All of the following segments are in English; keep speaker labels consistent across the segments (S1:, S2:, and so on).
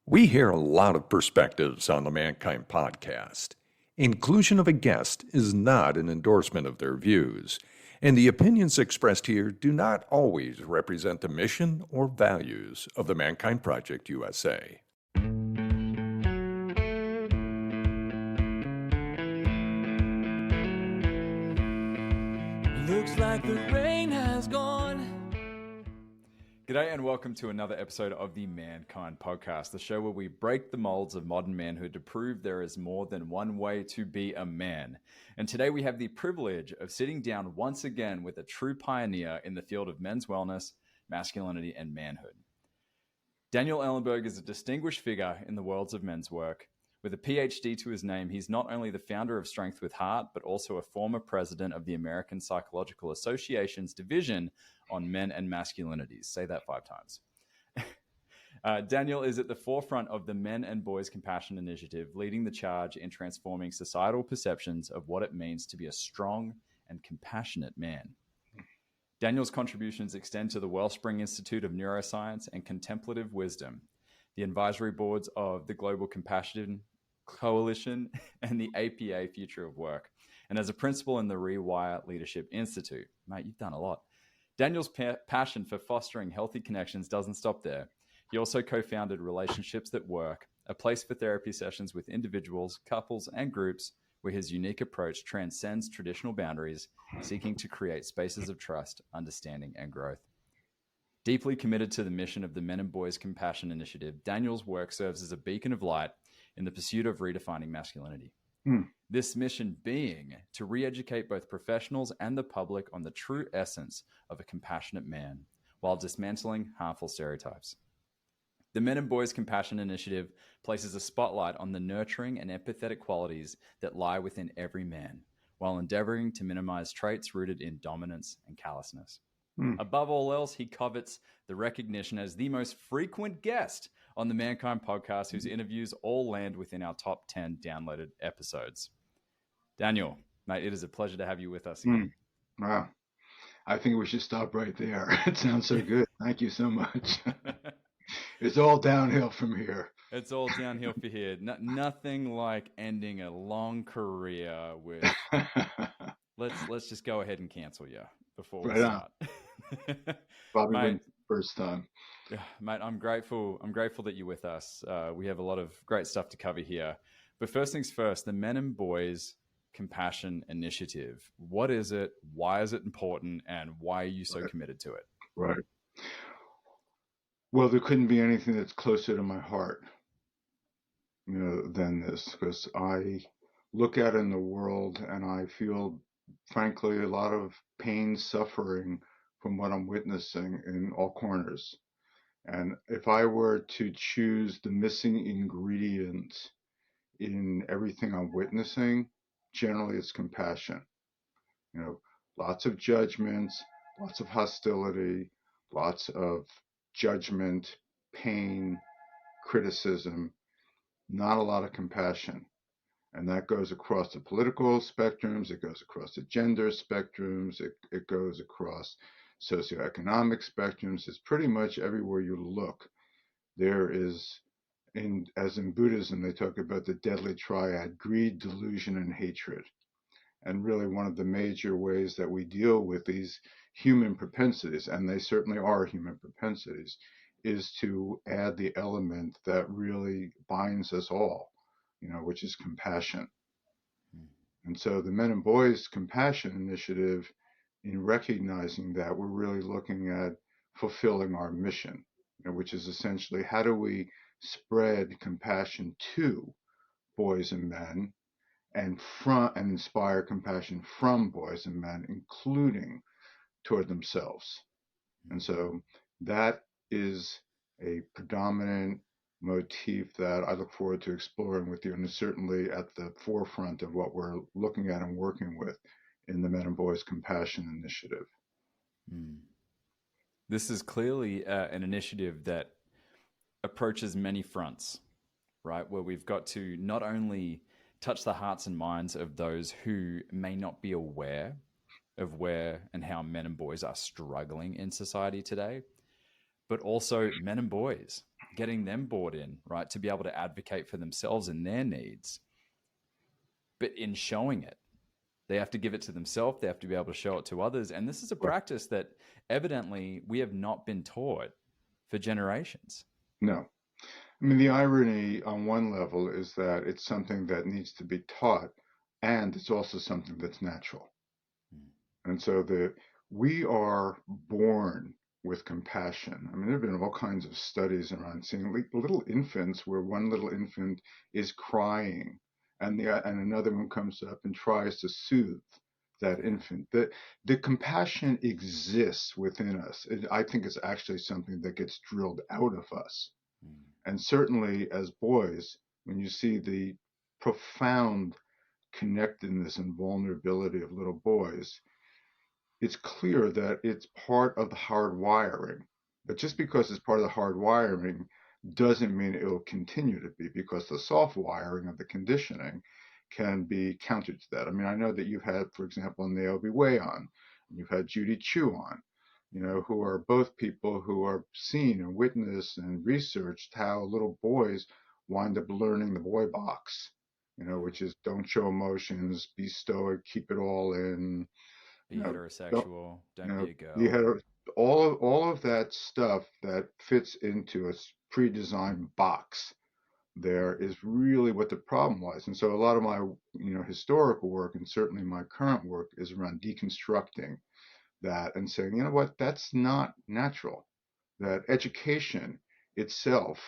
S1: We hear a lot of perspectives on the Mankind podcast. Inclusion of a guest is not an endorsement of their views, and the opinions expressed here do not always represent the mission or values of the Mankind Project USA.
S2: Looks like the rain has gone.
S3: G'day and welcome to another episode of the Mankind Podcast, the show where we break the molds of modern manhood to prove there is more than one way to be a man. And today we have the privilege of sitting down once again with a true pioneer in the field of men's wellness, masculinity, and manhood. Daniel Ellenberg is a distinguished figure in the worlds of men's work. With a PhD to his name, he's not only the founder of Strength with Heart, but also a former president of the American Psychological Association's Division on Men and Masculinities. Say that 5 times. Daniel is at the forefront of the Men and Boys Compassion Initiative, leading the charge in transforming societal perceptions of what it means to be a strong and compassionate man. Daniel's contributions extend to the Wellspring Institute of Neuroscience and Contemplative Wisdom, the advisory boards of the Global Compassion Coalition and the APA Future of Work, and as a principal in the Rewire Leadership Institute. Mate, you've done a lot. Daniel's passion for fostering healthy connections doesn't stop there. He also co-founded Relationships That Work, a place for therapy sessions with individuals, couples, and groups where his unique approach transcends traditional boundaries, seeking to create spaces of trust, understanding, and growth. Deeply committed to the mission of the Men and Boys Compassion Initiative, Daniel's work serves as a beacon of light in the pursuit of redefining masculinity. This mission being to re-educate both professionals and the public on the true essence of a compassionate man, while dismantling harmful stereotypes. The Men and Boys Compassion Initiative places a spotlight on the nurturing and empathetic qualities that lie within every man, while endeavoring to minimize traits rooted in dominance and callousness. Above all else, he covets the recognition as the most frequent guest on the Mankind Podcast, whose interviews all land within our top 10 downloaded episodes. Daniel, mate, it is a pleasure to have you with us again.
S4: Wow. I think we should stop right there. It sounds so good. Thank you so much. It's all downhill from here.
S3: It's all downhill for here. Nothing like ending a long career with let's just go ahead and cancel you before we start.
S4: Probably
S3: Mate,
S4: first time.
S3: Mate, I'm grateful that you're with us. We have a lot of great stuff to cover here. But first things first, the Men and Boys Compassion Initiative. What is it? Why is it important? And why are you so committed to it?
S4: Right. Well, there couldn't be anything that's closer to my heart, than this, because I look at it in the world and I feel, frankly, a lot of pain, suffering from what I'm witnessing in all corners. And if I were to choose the missing ingredient in everything I'm witnessing, generally it's compassion. Lots of judgments, lots of hostility, lots of judgment, pain, criticism, not a lot of compassion. And that goes across the political spectrums, it goes across the gender spectrums, it goes across socioeconomic spectrums. It's pretty much everywhere you look. There is, as in Buddhism, they talk about the deadly triad: greed, delusion, and hatred. And really one of the major ways that we deal with these human propensities, and they certainly are human propensities, is to add the element that really binds us all, which is compassion. And so the Men and Boys Compassion Initiative, in recognizing that, we're really looking at fulfilling our mission, which is essentially how do we spread compassion to boys and men and inspire compassion from boys and men, including toward themselves. And so that is a predominant motif that I look forward to exploring with you, and is certainly at the forefront of what we're looking at and working with in the Men and Boys Compassion Initiative.
S3: This is clearly an initiative that approaches many fronts, right? Where we've got to not only touch the hearts and minds of those who may not be aware of where and how men and boys are struggling in society today, but also men and boys getting them bought in, right, to be able to advocate for themselves and their needs. But in showing it, they have to give it to themselves. They have to be able to show it to others. And this is a practice that evidently we have not been taught for generations.
S4: No. I mean, the irony on one level is that it's something that needs to be taught, and it's also something that's natural. And so we are born with compassion. I mean, there have been all kinds of studies around seeing little infants where one little infant is crying and another one comes up and tries to soothe that infant. The compassion exists within us. I think it's actually something that gets drilled out of us. And certainly as boys, when you see the profound connectedness and vulnerability of little boys, it's clear that it's part of the hard wiring. But just because it's part of the hard wiring doesn't mean it will continue to be, because the soft wiring of the conditioning can be counter to that. I mean, I know that you've had, for example, Naomi Way on, and you've had Judy Chu on, who are both people who are seen and witnessed and researched how little boys wind up learning the boy box, which is don't show emotions, be stoic, keep it all in.
S3: Be heterosexual, don't be a girl.
S4: All of that stuff that fits into a pre-designed box there is really what the problem was. And so a lot of my historical work, and certainly my current work, is around deconstructing that and saying, you know what, that's not natural. That education itself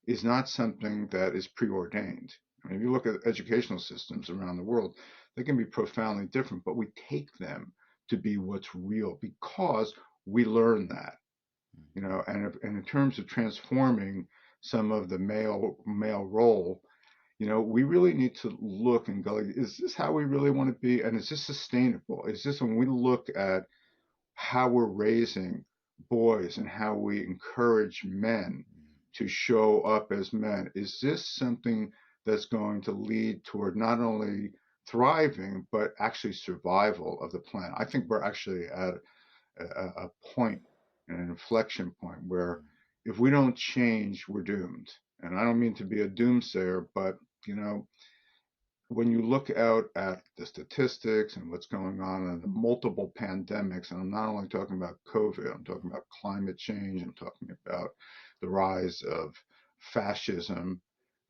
S4: is not something that is preordained. I mean, if you look at educational systems around the world, they can be profoundly different, but we take them to be what's real because we learn that, and in terms of transforming some of the male role, we really need to look and go, is this how we really want to be? And is this sustainable? Is this, when we look at how we're raising boys and how we encourage men to show up as men, is this something that's going to lead toward not only thriving, but actually survival of the planet? I think we're actually at a point, an inflection point, where if we don't change, we're doomed. And I don't mean to be a doomsayer, but when you look out at the statistics and what's going on in the multiple pandemics, and I'm not only talking about COVID, I'm talking about climate change, I'm talking about the rise of fascism,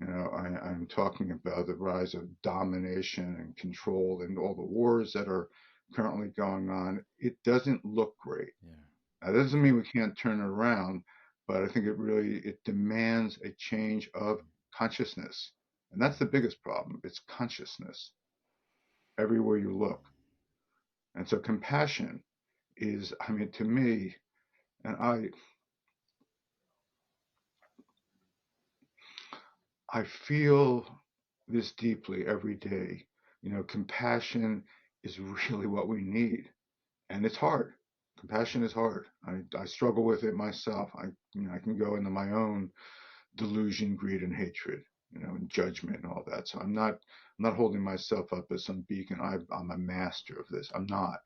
S4: I'm talking about the rise of domination and control and all the wars that are currently going on. It doesn't look great. That doesn't mean we can't turn it around, but I think it demands a change of consciousness. And that's the biggest problem. It's consciousness everywhere you look. And so compassion is, I mean, to me, and I feel this deeply every day. Compassion is really what we need. And it's hard. Compassion is hard. I struggle with it myself. I can go into my own delusion, greed, and hatred, and judgment and all that. So I'm not holding myself up as some beacon. I'm a master of this. I'm not.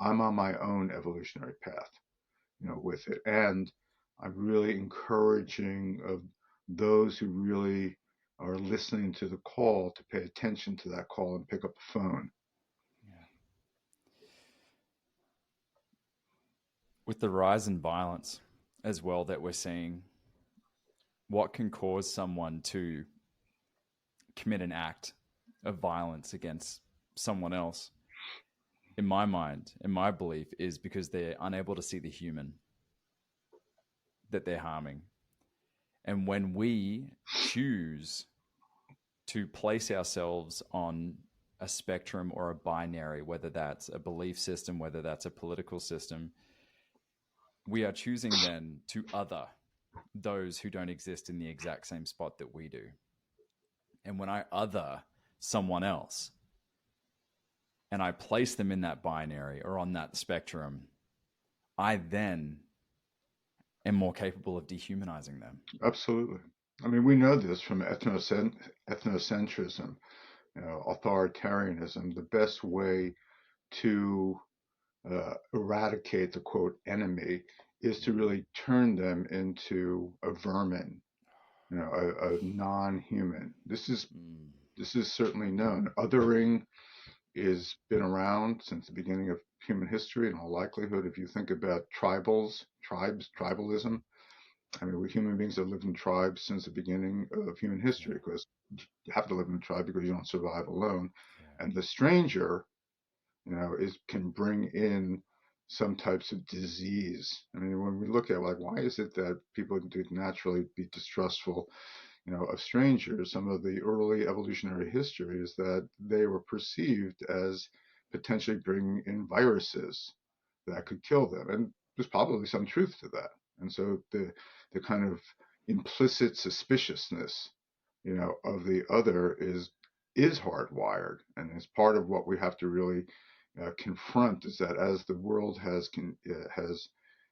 S4: I'm on my own evolutionary path, with it. And I'm really encouraging of those who really are listening to the call to pay attention to that call and pick up the phone.
S3: With the rise in violence as well that we're seeing, what can cause someone to commit an act of violence against someone else, in my mind, in my belief, is because they're unable to see the human that they're harming. And when we choose to place ourselves on a spectrum or a binary, whether that's a belief system, whether that's a political system, we are choosing then to other those who don't exist in the exact same spot that we do. And when I other someone else and I place them in that binary or on that spectrum, I then am more capable of dehumanizing them.
S4: Absolutely. I mean, we know this from ethnocentrism, authoritarianism. The best way to eradicate the quote enemy is to really turn them into a vermin, a non-human. This is certainly known. Othering is been around since the beginning of human history. In all likelihood, if you think about tribalism, I mean, we human beings have lived in tribes since the beginning of human history because you have to live in a tribe because you don't survive alone. And the stranger, can bring in some types of disease. I mean, when we look at like, why is it that people do naturally be distrustful, of strangers? Some of the early evolutionary history is that they were perceived as potentially bringing in viruses that could kill them, and there's probably some truth to that. And so the kind of implicit suspiciousness, of the other is hardwired, and is part of what we have to really confront. Is that as the world has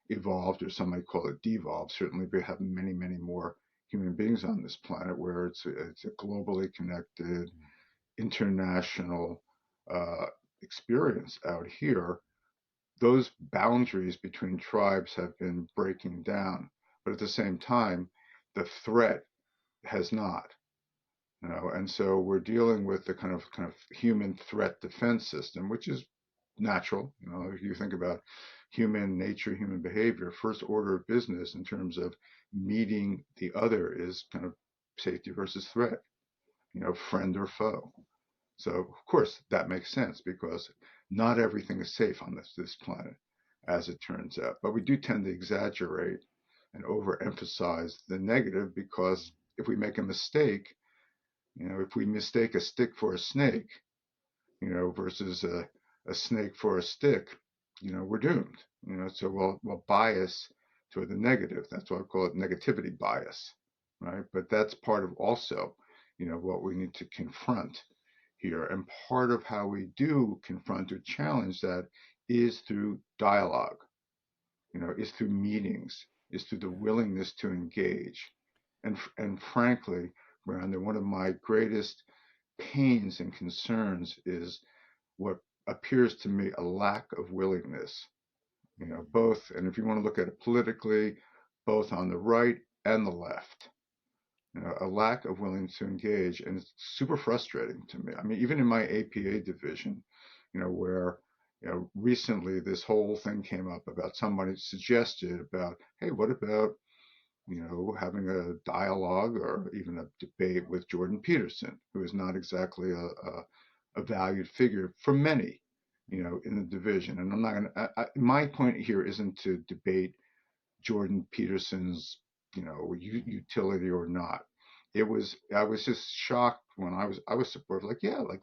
S4: evolved, or some might call it devolved, certainly we have many, many more human beings on this planet, where it's a globally connected, international experience out here. Those boundaries between tribes have been breaking down, but at the same time, the threat has not. And so we're dealing with the kind of human threat defense system, which is natural. If you think about human nature, human behavior, first order of business in terms of meeting the other is kind of safety versus threat, friend or foe. So of course that makes sense because not everything is safe on this planet, as it turns out. But we do tend to exaggerate and overemphasize the negative, because if we make a mistake, if we mistake a stick for a snake, versus a snake for a stick, we're doomed. So we'll bias toward the negative. That's why I call it negativity bias, right? But that's part of also, what we need to confront here. And part of how we do confront or challenge that is through dialogue, is through meetings, is through the willingness to engage. And frankly, Brandon, one of my greatest pains and concerns is what appears to me a lack of willingness, both, and if you want to look at it politically, both on the right and the left, a lack of willingness to engage. And it's super frustrating to me. I mean, even in my APA division, where, recently this whole thing came up about somebody suggested about, hey, what about, having a dialogue or even a debate with Jordan Peterson, who is not exactly a valued figure for many, in the division. And I'm not going to, my point here isn't to debate Jordan Peterson's, utility or not. I was just shocked when I was supportive, like, yeah, like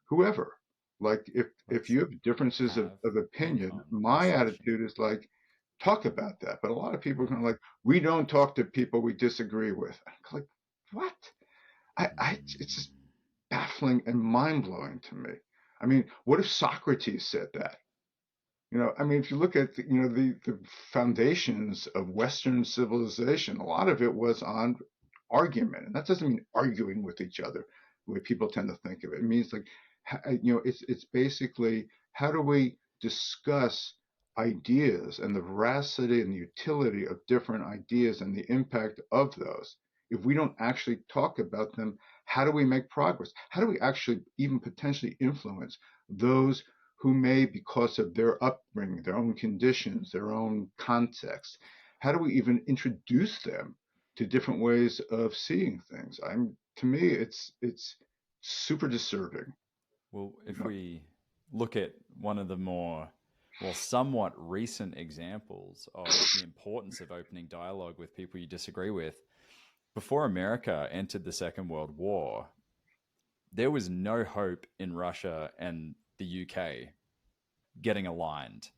S4: whoever, like if you have differences of opinion, my attitude is like, talk about that. But a lot of people are kind of like, we don't talk to people we disagree with. I'm like, what? It's just baffling and mind blowing to me. I mean, what if Socrates said that? I mean, if you look at the foundations of Western civilization, a lot of it was on argument, and that doesn't mean arguing with each other the way people tend to think of it. It means like, it's basically, how do we discuss ideas and the veracity and the utility of different ideas and the impact of those? If we don't actually talk about them, how do we make progress? How do we actually even potentially influence those who may, because of their upbringing, their own conditions, their own context, how do we even introduce them to different ways of seeing things? To me, it's super disturbing.
S3: Well, if we look at one of the more, somewhat recent examples of the importance of opening dialogue with people you disagree with, before America entered the Second World War, there was no hope in Russia and the UK getting aligned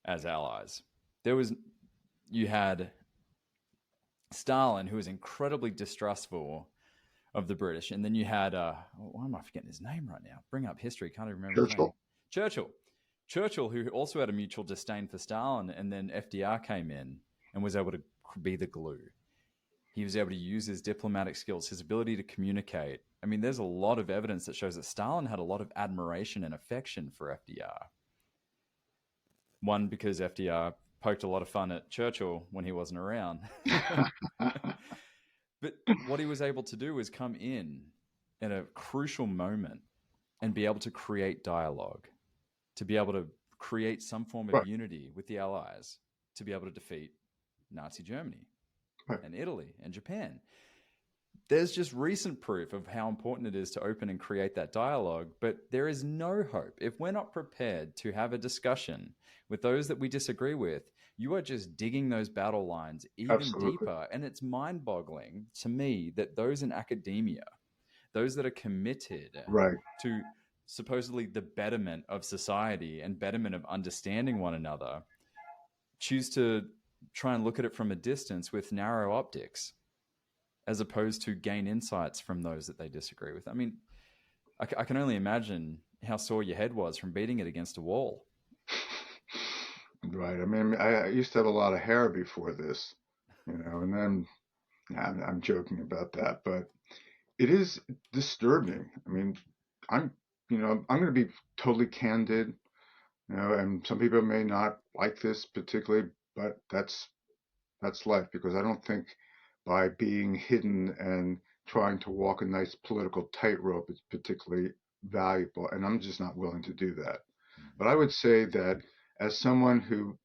S3: as allies. You had Stalin, who was incredibly distrustful of the British, and then you had why am I forgetting his name right now? Bring up history, can't even remember his name. Churchill, who also had a mutual disdain for Stalin, and then FDR came in and was able to be the glue. He was able to use his diplomatic skills, his ability to communicate. I mean, there's a lot of evidence that shows that Stalin had a lot of admiration and affection for FDR. One, because FDR poked a lot of fun at Churchill when he wasn't around. But what he was able to do was come in at a crucial moment and be able to create dialogue, to be able to create some form of
S4: Right.
S3: unity with the Allies, to be able to defeat Nazi Germany
S4: Right.
S3: and Italy and Japan. There's just recent proof of how important it is to open and create that dialogue, but there is no hope. If we're not prepared to have a discussion with those that we disagree with, you are just digging those battle lines even
S4: Absolutely.
S3: deeper. And it's mind-boggling to me that those in academia, those that are committed
S4: Right.
S3: to supposedly the betterment of society and betterment of understanding one another, choose to try and look at it from a distance with narrow optics, as opposed to gain insights from those that they disagree with. I mean, I can only imagine how sore your head was from beating it against a wall.
S4: Right. I mean, I used to have a lot of hair before this, and then I'm joking about that, but it is disturbing. I mean, I'm, I'm going to be totally candid, and some people may not like this particularly, but that's life, because I don't think by being hidden and trying to walk a nice political tightrope is particularly valuable, and I'm just not willing to do that. But I would say that as someone who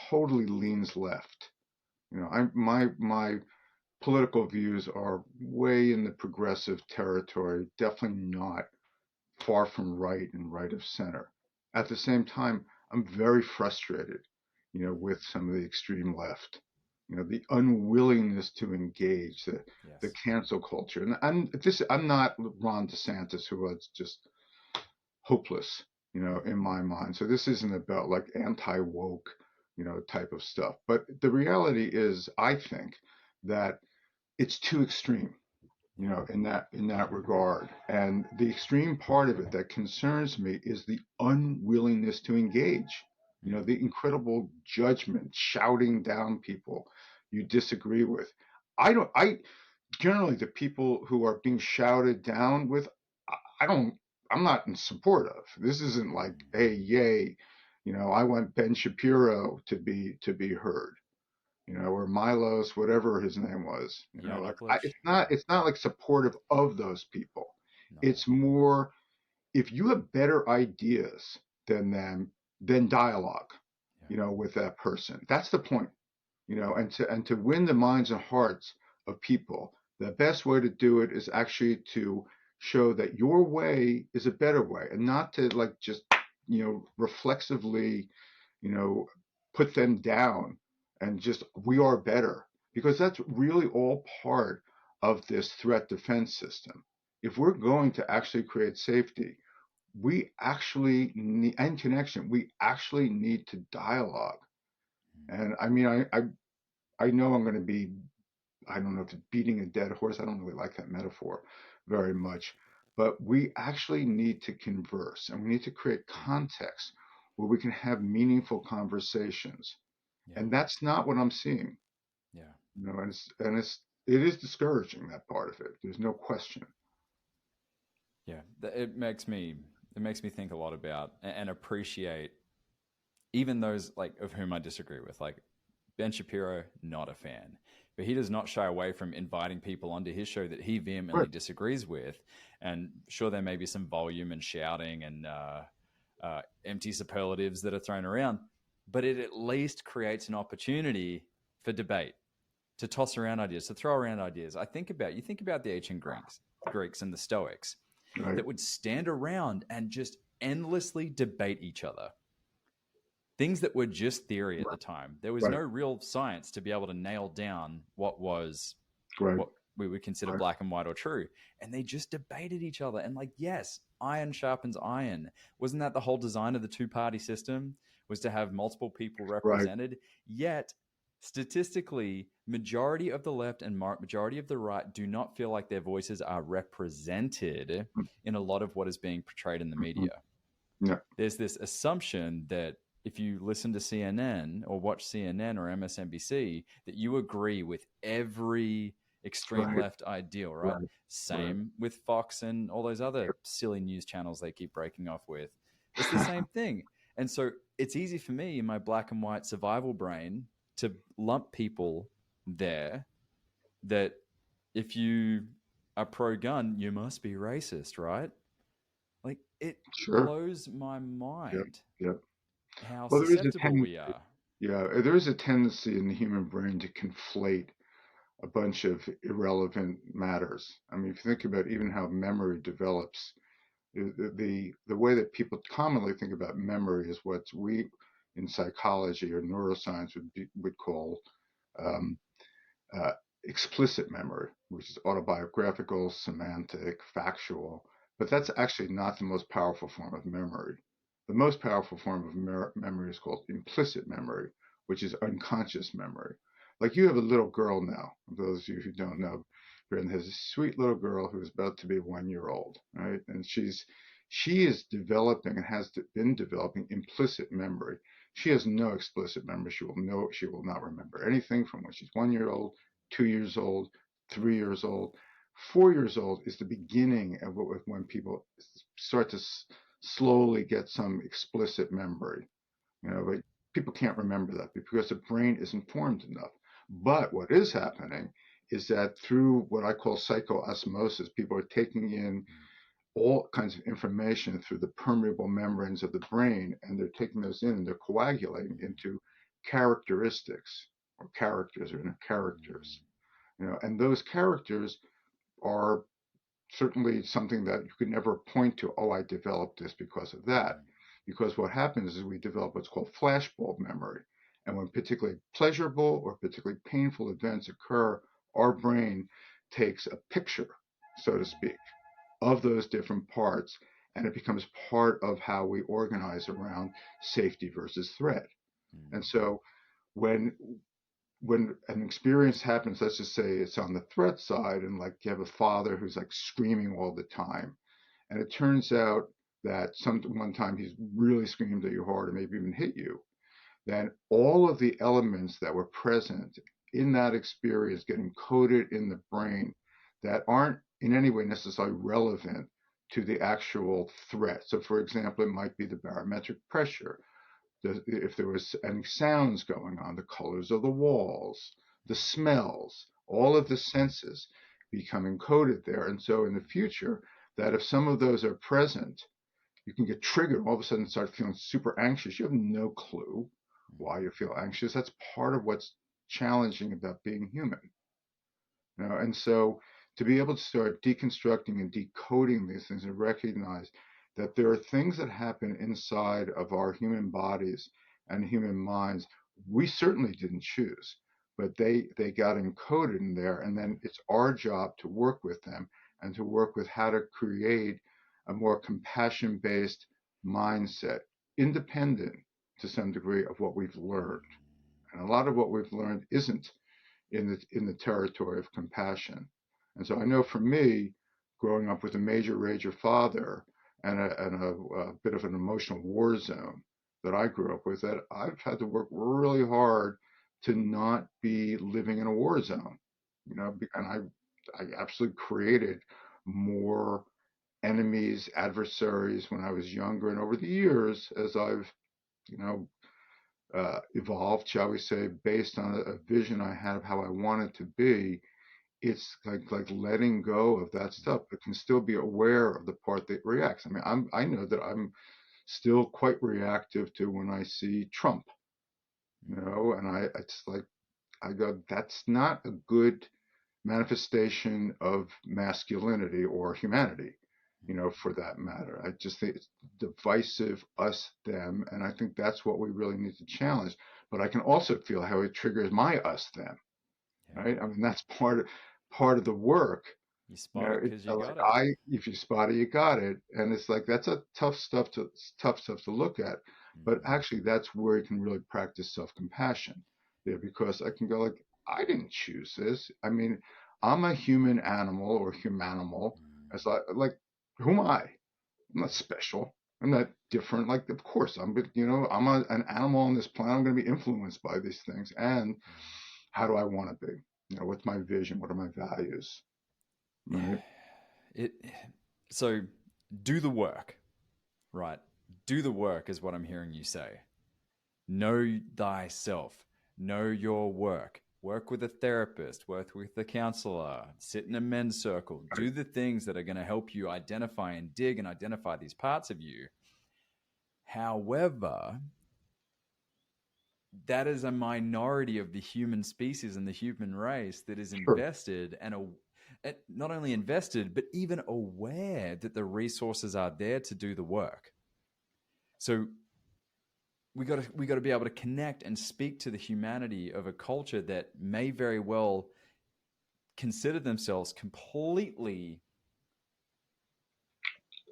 S4: totally leans left, my political views are way in the progressive territory, definitely not far from right and right of center. At the same time, I'm very frustrated, with some of the extreme left, the unwillingness to engage, the
S3: Yes.
S4: cancel culture. And I'm not Ron DeSantis, who was just hopeless, in my mind. So this isn't about like anti-woke, type of stuff. But the reality is, I think that it's too extreme, in that regard. And the extreme part of it that concerns me is the unwillingness to engage. The incredible judgment, shouting down people you disagree with. I generally, the people who are being shouted down with, I don't, I'm not in support of. This isn't like, hey, yay, I want Ben Shapiro to be heard, or Milos, whatever his name was, it's not like supportive of those people.
S3: No.
S4: It's more, if you have better ideas than them, then dialogue, with that person. That's the point, and to win the minds and hearts of people. The best way to do it is actually to show that your way is a better way, and not to like just, reflexively, put them down and just, we are better, because that's really all part of this threat defense system. If we're going to actually create safety, we actually need, and connection, we actually need to dialogue. And I mean, I know I'm going to be, I don't know if it's beating a dead horse. I don't really like that metaphor very much, but we actually need to converse, and we need to create context where we can have meaningful conversations.
S3: Yeah.
S4: And that's not what I'm seeing.
S3: Yeah.
S4: And it is discouraging, that part of it. There's no question.
S3: Yeah. It makes me think a lot about and appreciate even those like of whom I disagree with. Like Ben Shapiro, not a fan, but he does not shy away from inviting people onto his show that he vehemently
S4: Right.
S3: disagrees with. And sure, there may be some volume and shouting and empty superlatives that are thrown around, but it at least creates an opportunity for debate, to toss around ideas, to throw around ideas. You think about the ancient Greeks and the Stoics
S4: Right.
S3: that would stand around and just endlessly debate each other. Things that were just theory at the time. There was
S4: Right.
S3: no real science to be able to nail down what was
S4: Right.
S3: what we would consider
S4: Right.
S3: black and white or true. And they just debated each other. And like, yes, iron sharpens iron. Wasn't that the whole design of the two-party system? Was to have multiple people represented? Yet, statistically, majority of the left and majority of the right do not feel like their voices are represented in a lot of what is being portrayed in the media.
S4: Yeah.
S3: There's this assumption that if you listen to CNN or watch CNN or MSNBC, that you agree with every extreme
S4: Right.
S3: left ideal, right? Same with Fox and all those other silly news channels they keep breaking off with. It's the same thing. And so it's easy for me in my black and white survival brain to lump people there that, if you are pro-gun, you must be racist, right? Like, it
S4: Sure.
S3: blows my
S4: Yep.
S3: mind
S4: Yep.
S3: how
S4: Well, there is a
S3: susceptible
S4: tendency.
S3: we are.
S4: Yeah, there is a tendency in the human brain to conflate a bunch of irrelevant matters. I mean, if you think about even how memory develops, the way that people commonly think about memory is what we in psychology or neuroscience would call um, uh, explicit memory, which is autobiographical, semantic, factual. But that's actually not the most powerful form of memory. The most powerful form of memory is called implicit memory, which is unconscious memory. Like you have a little girl now, for those of you who don't know, Brandon has a sweet little girl who is about to be 1 year old, right? And she is developing and has been developing implicit memory. She has no explicit memory. She will not remember anything from when she's 1 year old, 2 years old, 3 years old. 4 years old is the beginning of when people start to slowly get some explicit memory. But people can't remember that because the brain isn't formed enough. But what is happening is that through what I call psychoosmosis, people are taking in all kinds of information through the permeable membranes of the brain, and they're taking those in and they're coagulating into characteristics or characters or inner characters. And those characters are certainly something that you could never point to, oh, I developed this because of that. Because what happens is we develop what's called flashbulb memory. And when particularly pleasurable or particularly painful events occur, our brain takes a picture, so to speak, of those different parts, and it becomes part of how we organize around safety versus threat. And so when an experience happens, let's just say it's on the threat side, and like you have a father who's like screaming all the time, and it turns out that one time he's really screamed at you hard and maybe even hit you, then all of the elements that were present in that experience get encoded in the brain that aren't in any way necessarily relevant to the actual threat. So, for example, it might be the barometric pressure, if there was any sounds going on, the colors of the walls, the smells, all of the senses become encoded there. And so in the future, that if some of those are present, you can get triggered, all of a sudden start feeling super anxious. You have no clue why you feel anxious. That's part of what's challenging about being human. And so to be able to start deconstructing and decoding these things and recognize that there are things that happen inside of our human bodies and human minds we certainly didn't choose, but they got encoded in there, and then it's our job to work with them and to work with how to create a more compassion-based mindset, independent to some degree of what we've learned. And a lot of what we've learned isn't in the territory of compassion. And so I know for me, growing up with a major rager father and a bit of an emotional war zone that I grew up with, that I've had to work really hard to not be living in a war zone, and I absolutely created more enemies, adversaries when I was younger, and over the years, as I've, you know, evolved, shall we say, based on a vision I had of how I wanted to be. It's like letting go of that stuff, but can still be aware of the part that reacts. I mean, I know that I'm still quite reactive to when I see Trump, and it's like I go, that's not a good manifestation of masculinity or humanity, for that matter. I just think it's divisive, us, them, and I think that's what we really need to challenge. But I can also feel how it triggers my us, them, right? I mean, that's part of the work.
S3: You spot it
S4: It's
S3: because you
S4: like
S3: got it.
S4: if you spot it, you got it, and it's like that's a tough stuff to look at. But actually, that's where you can really practice self-compassion there, because I can go like, I didn't choose this. I mean, I'm a human animal or humanimal. It's like who am I? I'm not special. I'm not different. Like, of course, I'm an animal on this planet. I'm going to be influenced by these things. And how do I want to be? What's my vision? What are my values? Right.
S3: It so do the work, right? Do the work is what I'm hearing you say. Know thyself. Know your work. work with a therapist, work with a counselor, sit in a men's circle, do the things that are going to help you identify and dig and identify these parts of you. However, that is a minority of the human species and the human race that is invested and not only invested, but even aware that the resources are there to do the work. So we got to be able to connect and speak to the humanity of a culture that may very well consider themselves completely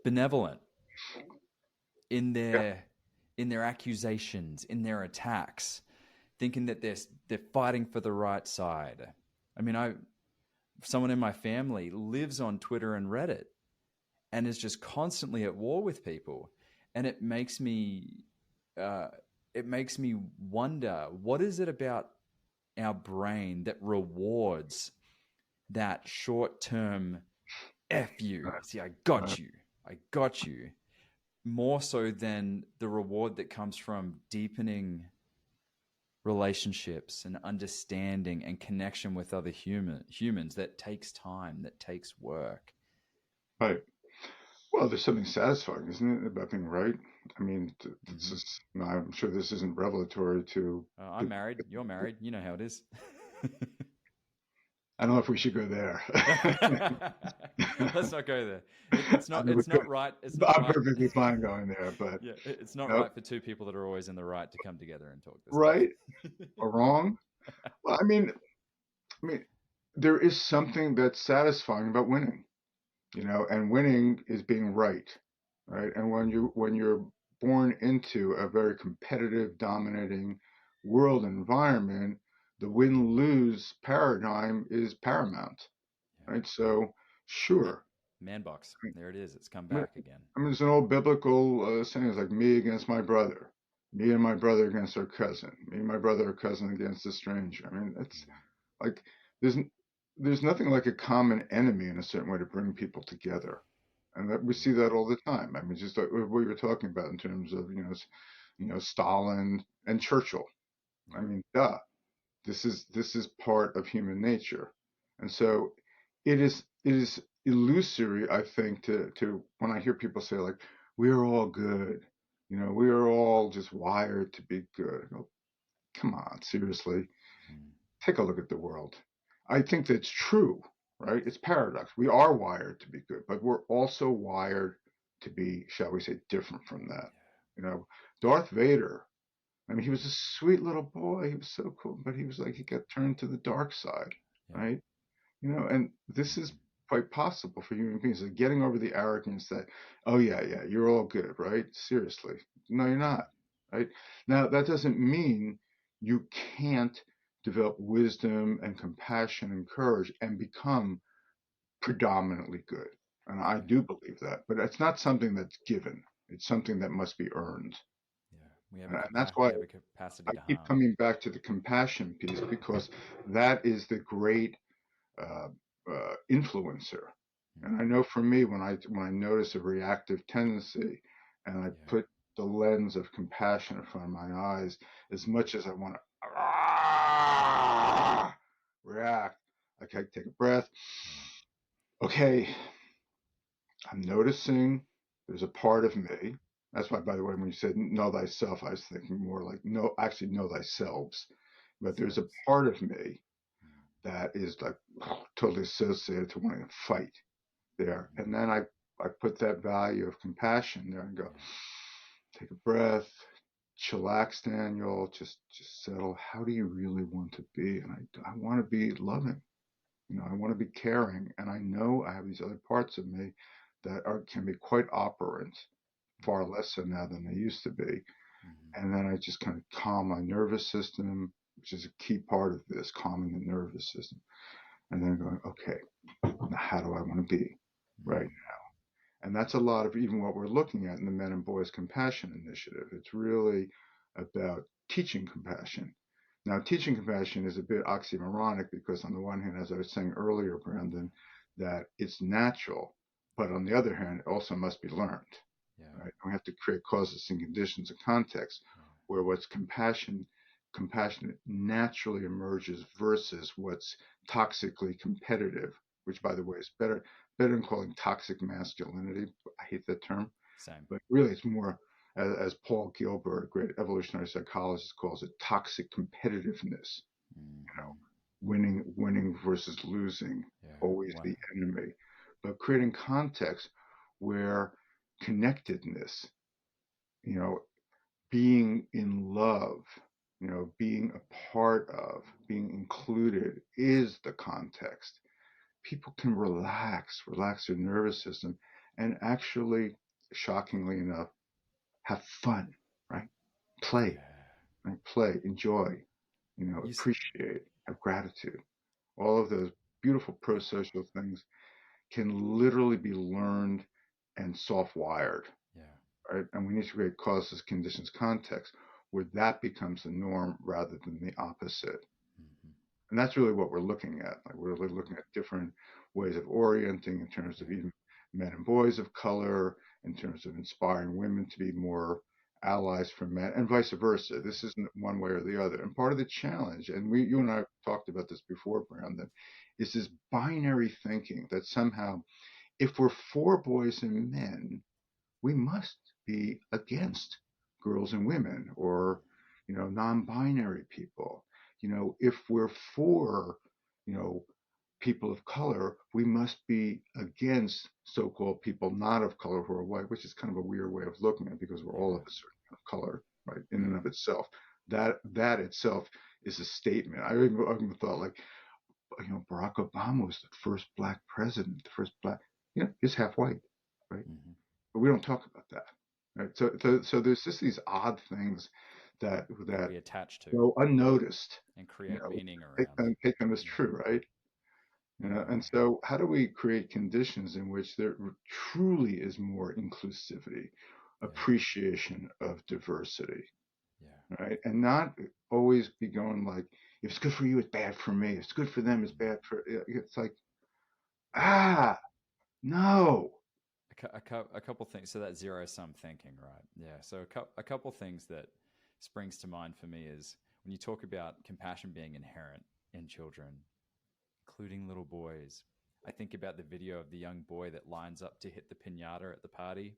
S3: benevolent in their accusations, in their attacks, thinking that they're fighting for the right side. I mean, someone in my family lives on Twitter and Reddit and is just constantly at war with people, and it makes me wonder, what is it about our brain that rewards that short-term F you? See, I got you, more so than the reward that comes from deepening relationships and understanding and connection with other humans that takes time, that takes work.
S4: Right. Well, there's something satisfying, isn't it, about being right? I mean, it's just, I'm sure this isn't revelatory to.
S3: I'm married. You're married. You know how it is.
S4: I don't know if we should go there.
S3: Let's not go there. It's not right. It's not
S4: I'm
S3: right.
S4: perfectly fine going there, but
S3: yeah, it's not right for two people that are always in the right to come together and talk this
S4: right or wrong. Well, I mean, there is something that's satisfying about winning, and winning is being right? And when you're born into a very competitive, dominating world environment, the win-lose paradigm is paramount, right? So, sure.
S3: Man box. There it is. It's come back again.
S4: I mean, it's an old biblical saying. It's like me against my brother, me and my brother against our cousin, me and my brother or cousin against a stranger. I mean, it's like there's nothing like a common enemy in a certain way to bring people together, and that we see that all the time. I mean, just like what we were talking about in terms of Stalin and Churchill. I mean, this is part of human nature, and so it is illusory, I think, to when I hear people say, like, we are all good, we are all just wired to be good. I go, come on, seriously, take a look at the world. I think that's true, right? It's paradox. We are wired to be good, but we're also wired to be, shall we say, different from that. Darth Vader, I mean, he was a sweet little boy. He was so cool, but he was like, he got turned to the dark side, right? And this is quite possible for human beings. Like getting over the arrogance that, oh yeah, you're all good, right? Seriously. No, you're not, right? Now, that doesn't mean you can't develop wisdom and compassion and courage and become predominantly good. And I do believe that, but it's not something that's given. It's something that must be earned. And that's why I keep coming back to the compassion piece, because that is the great influencer. And I know for me, when I notice a reactive tendency and I put the lens of compassion in front of my eyes, as much as I want to react, I take a breath. Okay, I'm noticing there's a part of me. That's why, by the way, when you said know thyself, I was thinking more like know thyselves. But there's a part of me that is like totally associated to wanting to fight there. And then I put that value of compassion there and go, take a breath, chillax, Daniel, just settle. How do you really want to be? And I want to be loving. I want to be caring. And I know I have these other parts of me that can be quite operant, far less so now than they used to be. And then I just kind of calm my nervous system, which is a key part of this, calming the nervous system. And then going, okay, now how do I want to be right now? And that's a lot of even what we're looking at in the Men and Boys Compassion Initiative. It's really about teaching compassion. Now, teaching compassion is a bit oxymoronic because on the one hand, as I was saying earlier, Brandon, that it's natural, but on the other hand, it also must be learned. Right? We have to create causes and conditions and context where what's compassion compassion naturally emerges versus what's toxically competitive, which, by the way, is better than calling toxic masculinity. I hate that term,
S3: Same.
S4: but really it's more, as Paul Gilbert, a great evolutionary psychologist, calls it, toxic competitiveness.
S3: Mm-hmm.
S4: Winning versus losing,
S3: Yeah.
S4: always the enemy, but creating context where connectedness, you know, being in love, being a part of, being included is the context. People can relax their nervous system, and actually, shockingly enough, have fun, right? Play,
S3: Yeah.
S4: right? Play, enjoy,
S3: You s-
S4: appreciate, have gratitude. All of those beautiful pro-social things can literally be learned and soft-wired,
S3: yeah.
S4: right? And we need to create causes, conditions, context where that becomes the norm rather than the opposite.
S3: Mm-hmm.
S4: And that's really what we're looking at. Like, we're really looking at different ways of orienting in terms of even men and boys of color, in terms of inspiring women to be more allies for men, and vice versa. This isn't one way or the other. And part of the challenge, and you and I have talked about this before, Brandon, is this binary thinking that somehow, if we're for boys and men, we must be against girls and women, or non-binary people. If we're for you know people of color, we must be against so-called people not of color who are white, which is kind of a weird way of looking at it, because we're all
S3: Yeah.
S4: of a certain kind of color, right, in and of itself. That itself is a statement. I even thought, like, Barack Obama was the first black president, the first black, he's half white, right?
S3: Mm-hmm.
S4: But we don't talk about that, right? So there's just these odd things that
S3: We attach to
S4: go unnoticed.
S3: and create meaning
S4: Take
S3: around.
S4: them as
S3: Yeah.
S4: true, right? And
S3: Yeah.
S4: so how do we create conditions in which there truly is more inclusivity,
S3: Yeah.
S4: appreciation of diversity,
S3: Yeah.
S4: right? And not always be going like, if it's good for you, it's bad for me. If it's good for them, it's bad for. It's like, no.
S3: A couple things. So that zero sum thinking, right? Yeah. So a couple things that springs to mind for me is when you talk about compassion being inherent in children, including little boys. I think about the video of the young boy that lines up to hit the pinata at the party,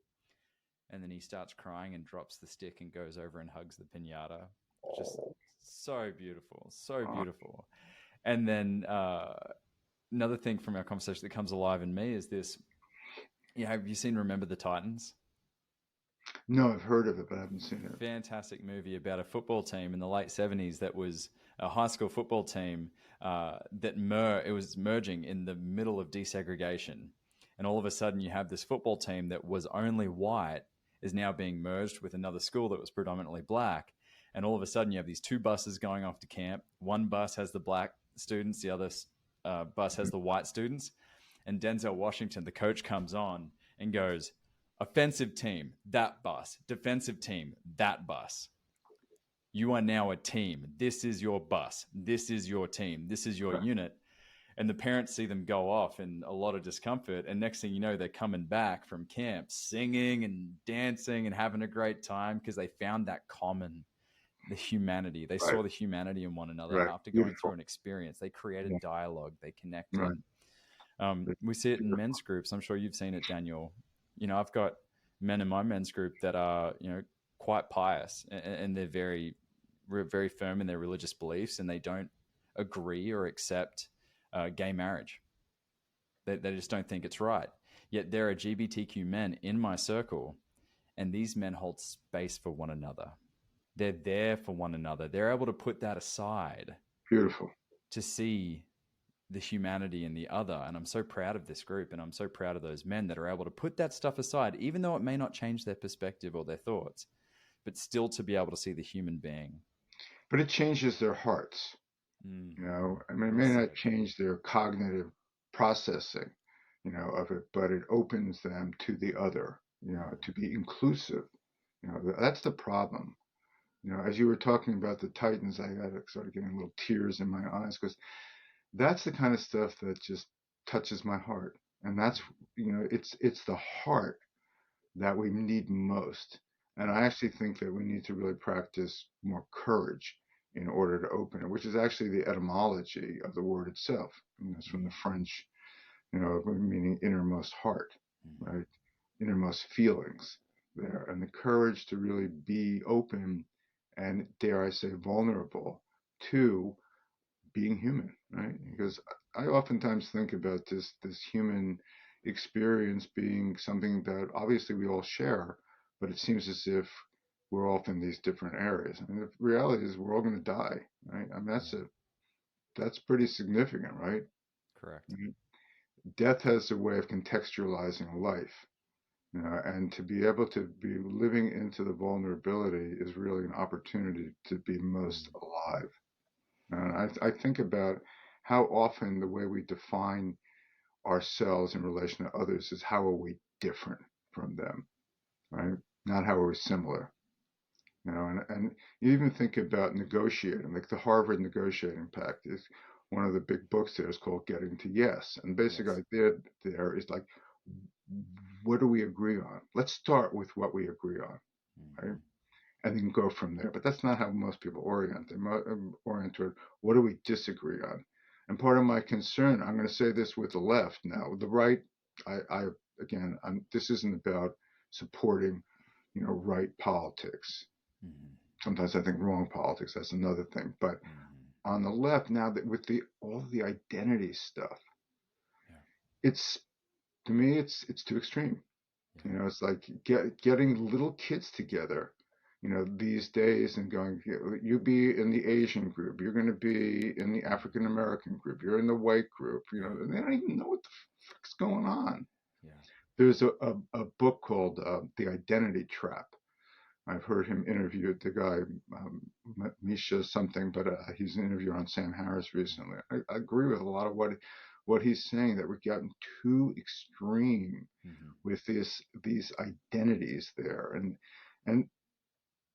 S3: and then he starts crying and drops the stick and goes over and hugs the pinata. Just so beautiful, so
S4: Uh,
S3: beautiful. And then another thing from our conversation that comes alive in me is this. Have you seen Remember the Titans?
S4: no, I've heard of it, but I haven't seen it.
S3: Fantastic movie about a football team in the late 70s that was a high school football team it was merging in the middle of desegregation. And all of a sudden you have this football team that was only white is now being merged with another school that was predominantly black. And all of a sudden you have these two buses going off to camp. One bus has the black students, the other bus has the white students. And Denzel Washington, the coach, comes on and goes, offensive team, that bus. Defensive team, that bus. You are now a team. This is your bus. This is your team. This is your unit. And the parents see them go off in a lot of discomfort. And next thing you know, they're coming back from camp singing and dancing and having a great time because they found that the humanity. They
S4: Right,
S3: saw the humanity in one another. And
S4: right.
S3: after going through
S4: Beautiful.
S3: an experience, they created
S4: Yeah,
S3: dialogue. They connected.
S4: right.
S3: We see it in
S4: Beautiful.
S3: men's groups. I'm sure you've seen it, Daniel. I've got men in my men's group that are, quite pious, and they're very firm in their religious beliefs, and they don't agree or accept gay marriage. They just don't think it's right. Yet there are LGBTQ men in my circle, and these men hold space for one another. They're there for one another. They're able to put that aside
S4: Beautiful.
S3: to see the humanity in the other. And I'm so proud of this group, and I'm so proud of those men that are able to put that stuff aside, even though it may not change their perspective or their thoughts, but still to be able to see the human being.
S4: But it changes their hearts. I mean, it may
S3: Yes,
S4: not
S3: sir.
S4: change their cognitive processing, of it, but it opens them to the other, to be inclusive. That's the problem. As you were talking about the Titans, I started getting little tears in my eyes, because that's the kind of stuff that just touches my heart. And that's, it's the heart that we need most. And I actually think that we need to really practice more courage in order to open it, which is actually the etymology of the word itself. And that's from the French, meaning innermost heart, right? Innermost feelings there, and the courage to really be open and, dare I say, vulnerable to being human, right? Because I oftentimes think about this human experience being something that obviously we all share, but it seems as if we're off in these different areas. I mean, the reality is we're all going to die, right? I mean, that's pretty significant, right?
S3: Correct.
S4: Death has a way of contextualizing life, and to be able to be living into the vulnerability is really an opportunity to be most alive. And I think about how often the way we define ourselves in relation to others is how are we different from them, right? Not how are we similar. And you even think about negotiating, like the Harvard Negotiating Pact is one of the big books there is called Getting to Yes. And basic
S3: Yes.
S4: idea there is like, what do we agree on? Let's start with what we agree on, right? And then go from there. But that's not how most people orient. They orient toward what do we disagree on? And part of my concern, I'm going to say this with the left now, the right, again, this isn't about supporting, right politics. Sometimes I think wrong politics, that's another thing. But on the left now, that with all the identity stuff, it's, to me, it's too extreme. It's like getting little kids together, these days and going, you be in the Asian group, you're going to be in the African American group, you're in the white group, they don't even know what the fuck's going on.
S3: Yeah.
S4: There's a book called The Identity Trap. I've heard him interview the guy, Misha something, but he's an interviewer on Sam Harris recently. I agree with a lot of what he's saying, that we've gotten too extreme with these identities there, and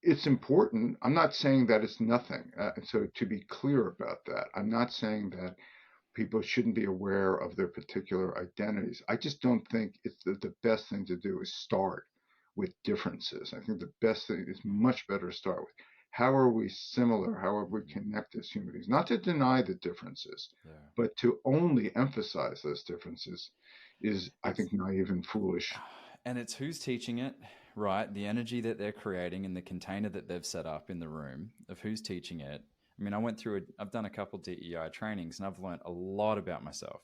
S4: it's important. I'm not saying that it's nothing. So to be clear about that, I'm not saying that people shouldn't be aware of their particular identities. I just don't think it's the best thing to do is start with differences. I think the best thing is much better to start with how are we similar? How are we connected as human beings? Not to deny the differences, but to only emphasize those differences is, I think, naive and foolish.
S3: And it's who's teaching it, right? The energy that they're creating and the container that they've set up in the room of who's teaching it. I mean, I've done a couple DEI trainings and I've learned a lot about myself.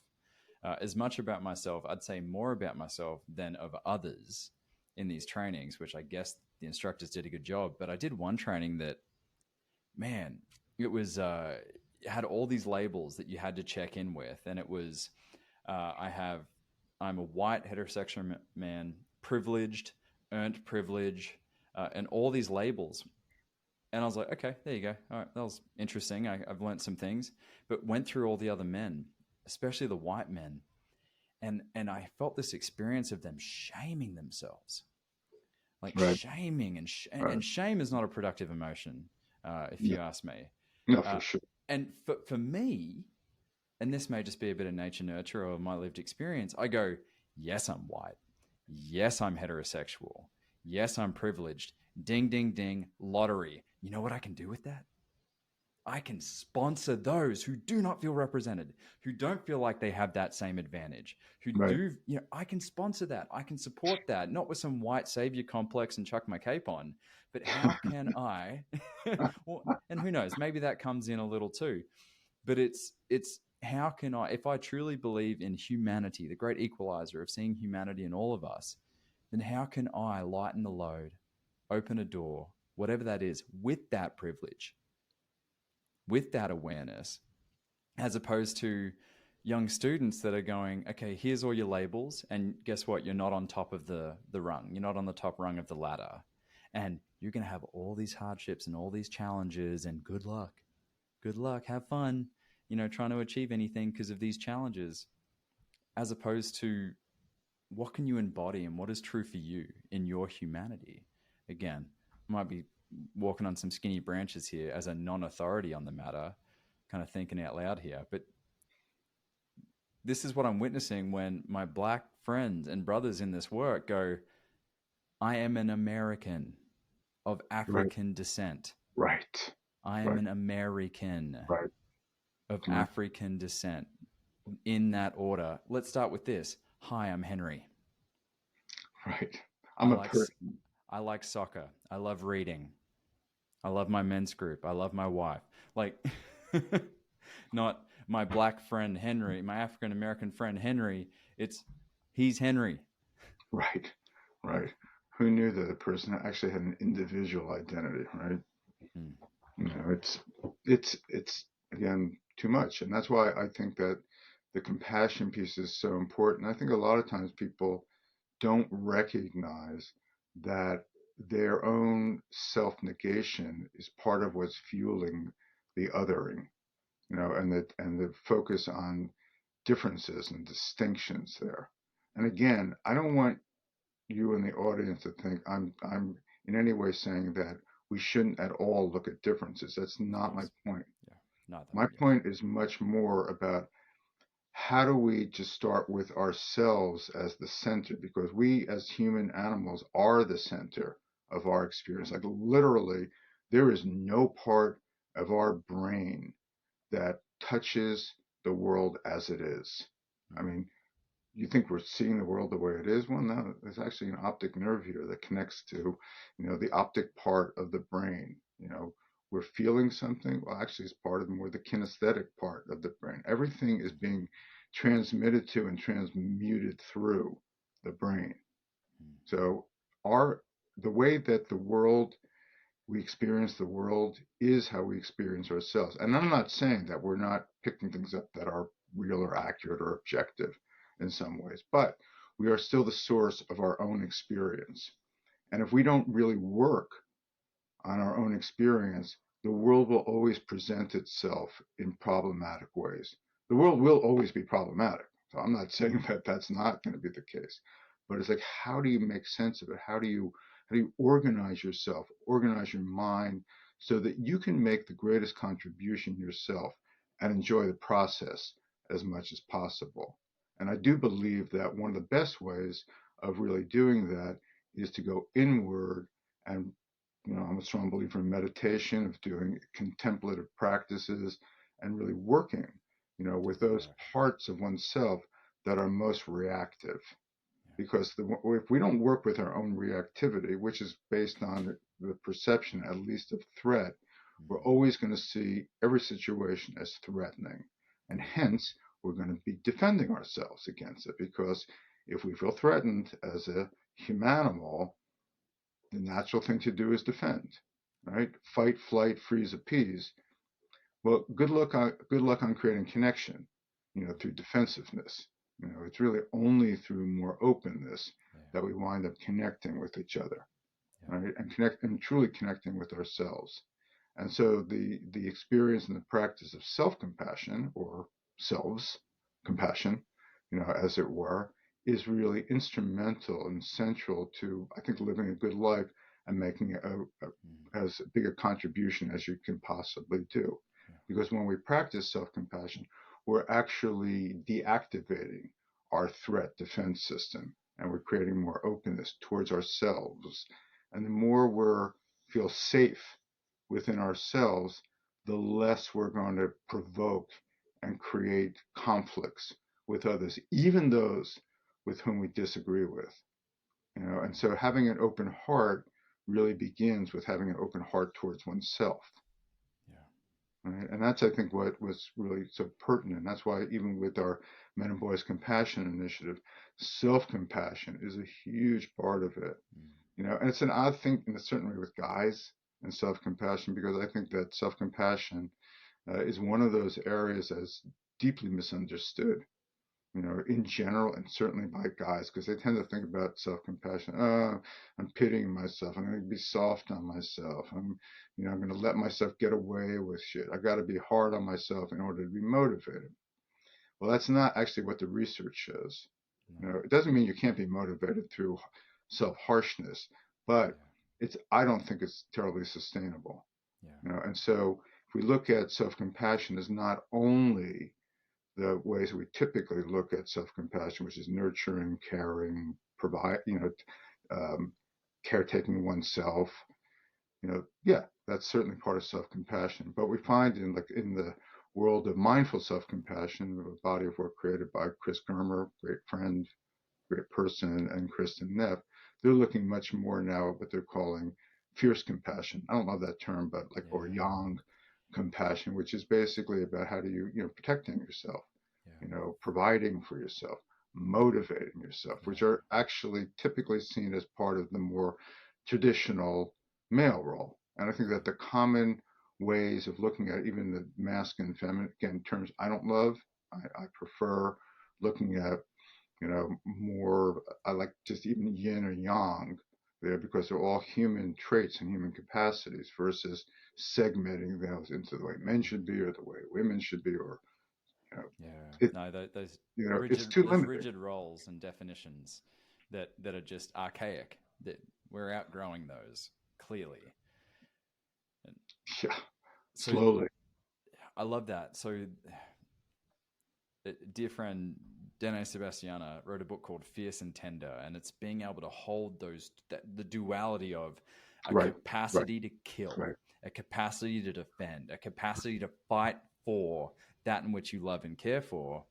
S3: As much about myself, I'd say more about myself than of others in these trainings, which I guess the instructors did a good job. But I did one training that, man, it was, it had all these labels that you had to check in with. And it was, I'm a white heterosexual man, privileged, earned privilege, and all these labels. And I was like, okay, there you go. All right, that was interesting. I've learned some things, but went through all the other men, especially the white men. And I felt this experience of them shaming themselves, like shaming. And shame is not a productive emotion, if you ask me.
S4: No, for sure.
S3: And for me, and this may just be a bit of nature nurture or my lived experience, I go, yes, I'm white. Yes, I'm heterosexual. Yes, I'm privileged. Ding, ding, ding, lottery. You know what I can do with that? I can sponsor those who do not feel represented, who don't feel like they have that same advantage, who do, I can sponsor that. I can support that, not with some white savior complex and chuck my cape on, but how can I, well, and who knows, maybe that comes in a little too, but it's how can I, if I truly believe in humanity, the great equalizer of seeing humanity in all of us, then how can I lighten the load, open a door, whatever that is, with that privilege, with that awareness, as opposed to young students that are going, okay, here's all your labels, and guess what? You're not on top of the rung. You're not on the top rung of the ladder. And you're going to have all these hardships and all these challenges, and good luck. Good luck. Have fun, trying to achieve anything because of these challenges, as opposed to what can you embody and what is true for you in your humanity? Again, might be walking on some skinny branches here as a non-authority on the matter, kind of thinking out loud here. But this is what I'm witnessing when my Black friends and brothers in this work go, I am an American of African descent.
S4: Right.
S3: I am
S4: Right.
S3: an American
S4: Right.
S3: of
S4: Right.
S3: African descent. In that order, let's start with this. Hi, I'm Henry.
S4: Right.
S3: I
S4: I'm a
S3: like
S4: person.
S3: I like soccer. I love reading. I love my men's group. I love my wife. Like, not my black friend Henry, my African American friend Henry. He's Henry.
S4: Right. Right. Who knew that a person actually had an individual identity, right?
S3: Mm.
S4: It's again too much, and that's why I think that the compassion piece is so important. I think a lot of times people don't recognize that their own self-negation is part of what's fueling the othering, and the focus on differences and distinctions there. And again, I don't want you in the audience to think I'm in any way saying that we shouldn't at all look at differences. That's
S3: Of
S4: not my
S3: course.
S4: point.
S3: Yeah. Not that.
S4: My
S3: Yes.
S4: point is much more about how do we just start with ourselves as the center, because we as human animals are the center of our experience. Like literally, there is no part of our brain that touches the world as it is. I
S3: Mm.
S4: mean, you think we're seeing the world the way it is? Well, no, there's actually an optic nerve here that connects to, the optic part of the brain. We're feeling something. Well, actually, it's part of more the kinesthetic part of the brain. Everything is being transmitted to and transmuted through the brain.
S3: Mm.
S4: So the way that we experience the world is how we experience ourselves. And I'm not saying that we're not picking things up that are real or accurate or objective in some ways, but we are still the source of our own experience. And if we don't really work on our own experience, the world will always present itself in problematic ways. The world will always be problematic. So I'm not saying that that's not going to be the case, but it's like, how do you make sense of it? How do you organize yourself, organize your mind so that you can make the greatest contribution yourself and enjoy the process as much as possible? And I do believe that one of the best ways of really doing that is to go inward and I'm a strong believer in meditation, of doing contemplative practices and really working, with
S3: Doing the
S4: those
S3: work.
S4: parts of oneself that are most reactive.
S3: Yeah.
S4: Because if we don't work with our own reactivity, which is based on the perception, at least, of threat, we're
S3: Mm.
S4: always going to see every situation as threatening. And hence, we're going to be defending ourselves against it. Because if we feel threatened as a humanimal, the natural thing to do is defend, right? Fight, flight, freeze, appease. Well, good luck on creating connection, through defensiveness. It's really only through more openness
S3: Yeah.
S4: that we wind up connecting with each other,
S3: Yeah.
S4: right? And truly connecting with ourselves. And so the experience and the practice of self-compassion, or selves compassion, as it were, is really instrumental and central to, I think, living a good life and making
S3: Mm.
S4: as big a contribution as you can possibly do.
S3: Yeah.
S4: Because when we practice self-compassion, we're actually deactivating our threat defense system, and we're creating more openness towards ourselves. And the more we feel safe within ourselves, the less we're going to provoke and create conflicts with others, even those with whom we disagree with. And so having an open heart really begins with having an open heart towards oneself.
S3: Yeah.
S4: Right? And that's, I think, what was really so pertinent. That's why even with our Men and Boys Compassion Initiative, self-compassion is a huge part of it.
S3: Mm.
S4: And it's an odd thing in a certain way with guys and self-compassion, because I think that self-compassion is one of those areas that's deeply misunderstood, in general, and certainly by guys, because they tend to think about self-compassion. Oh, I'm pitying myself. I'm going to be soft on myself. I'm going to let myself get away with shit. I got to be hard on myself in order to be motivated. Well, that's not actually what the research shows.
S3: No.
S4: It doesn't mean you can't be motivated through self-harshness, but I don't think it's terribly sustainable.
S3: Yeah.
S4: And so if we look at self-compassion as not only the ways we typically look at self-compassion, which is nurturing, caring, provide, caretaking oneself, yeah, that's certainly part of self-compassion. But we find in the world of mindful self-compassion, a body of work created by Chris Germer, great friend, great person, and Kristen Neff, they're looking much more now at what they're calling fierce compassion. I don't love that term, but like, or yang compassion, which is basically about how do you, protecting yourself, providing for yourself, motivating yourself, which are actually typically seen as part of the more traditional male role. And I think that the common ways of looking at even the masculine and feminine, again, terms I don't love, I prefer looking at, more, I like just even yin or yang there, because they're all human traits and human capacities versus segmenting those into the way men should be or the way women should be, or,
S3: those
S4: it's too limiting.
S3: rigid roles and definitions that are just archaic, that we're outgrowing those clearly.
S4: Yeah, slowly.
S3: I love that. So, dear friend Dene Sebastiana wrote a book called Fierce and Tender, and it's being able to hold the duality of a capacity to kill, a capacity to defend, a capacity to fight for that in which you love and care for,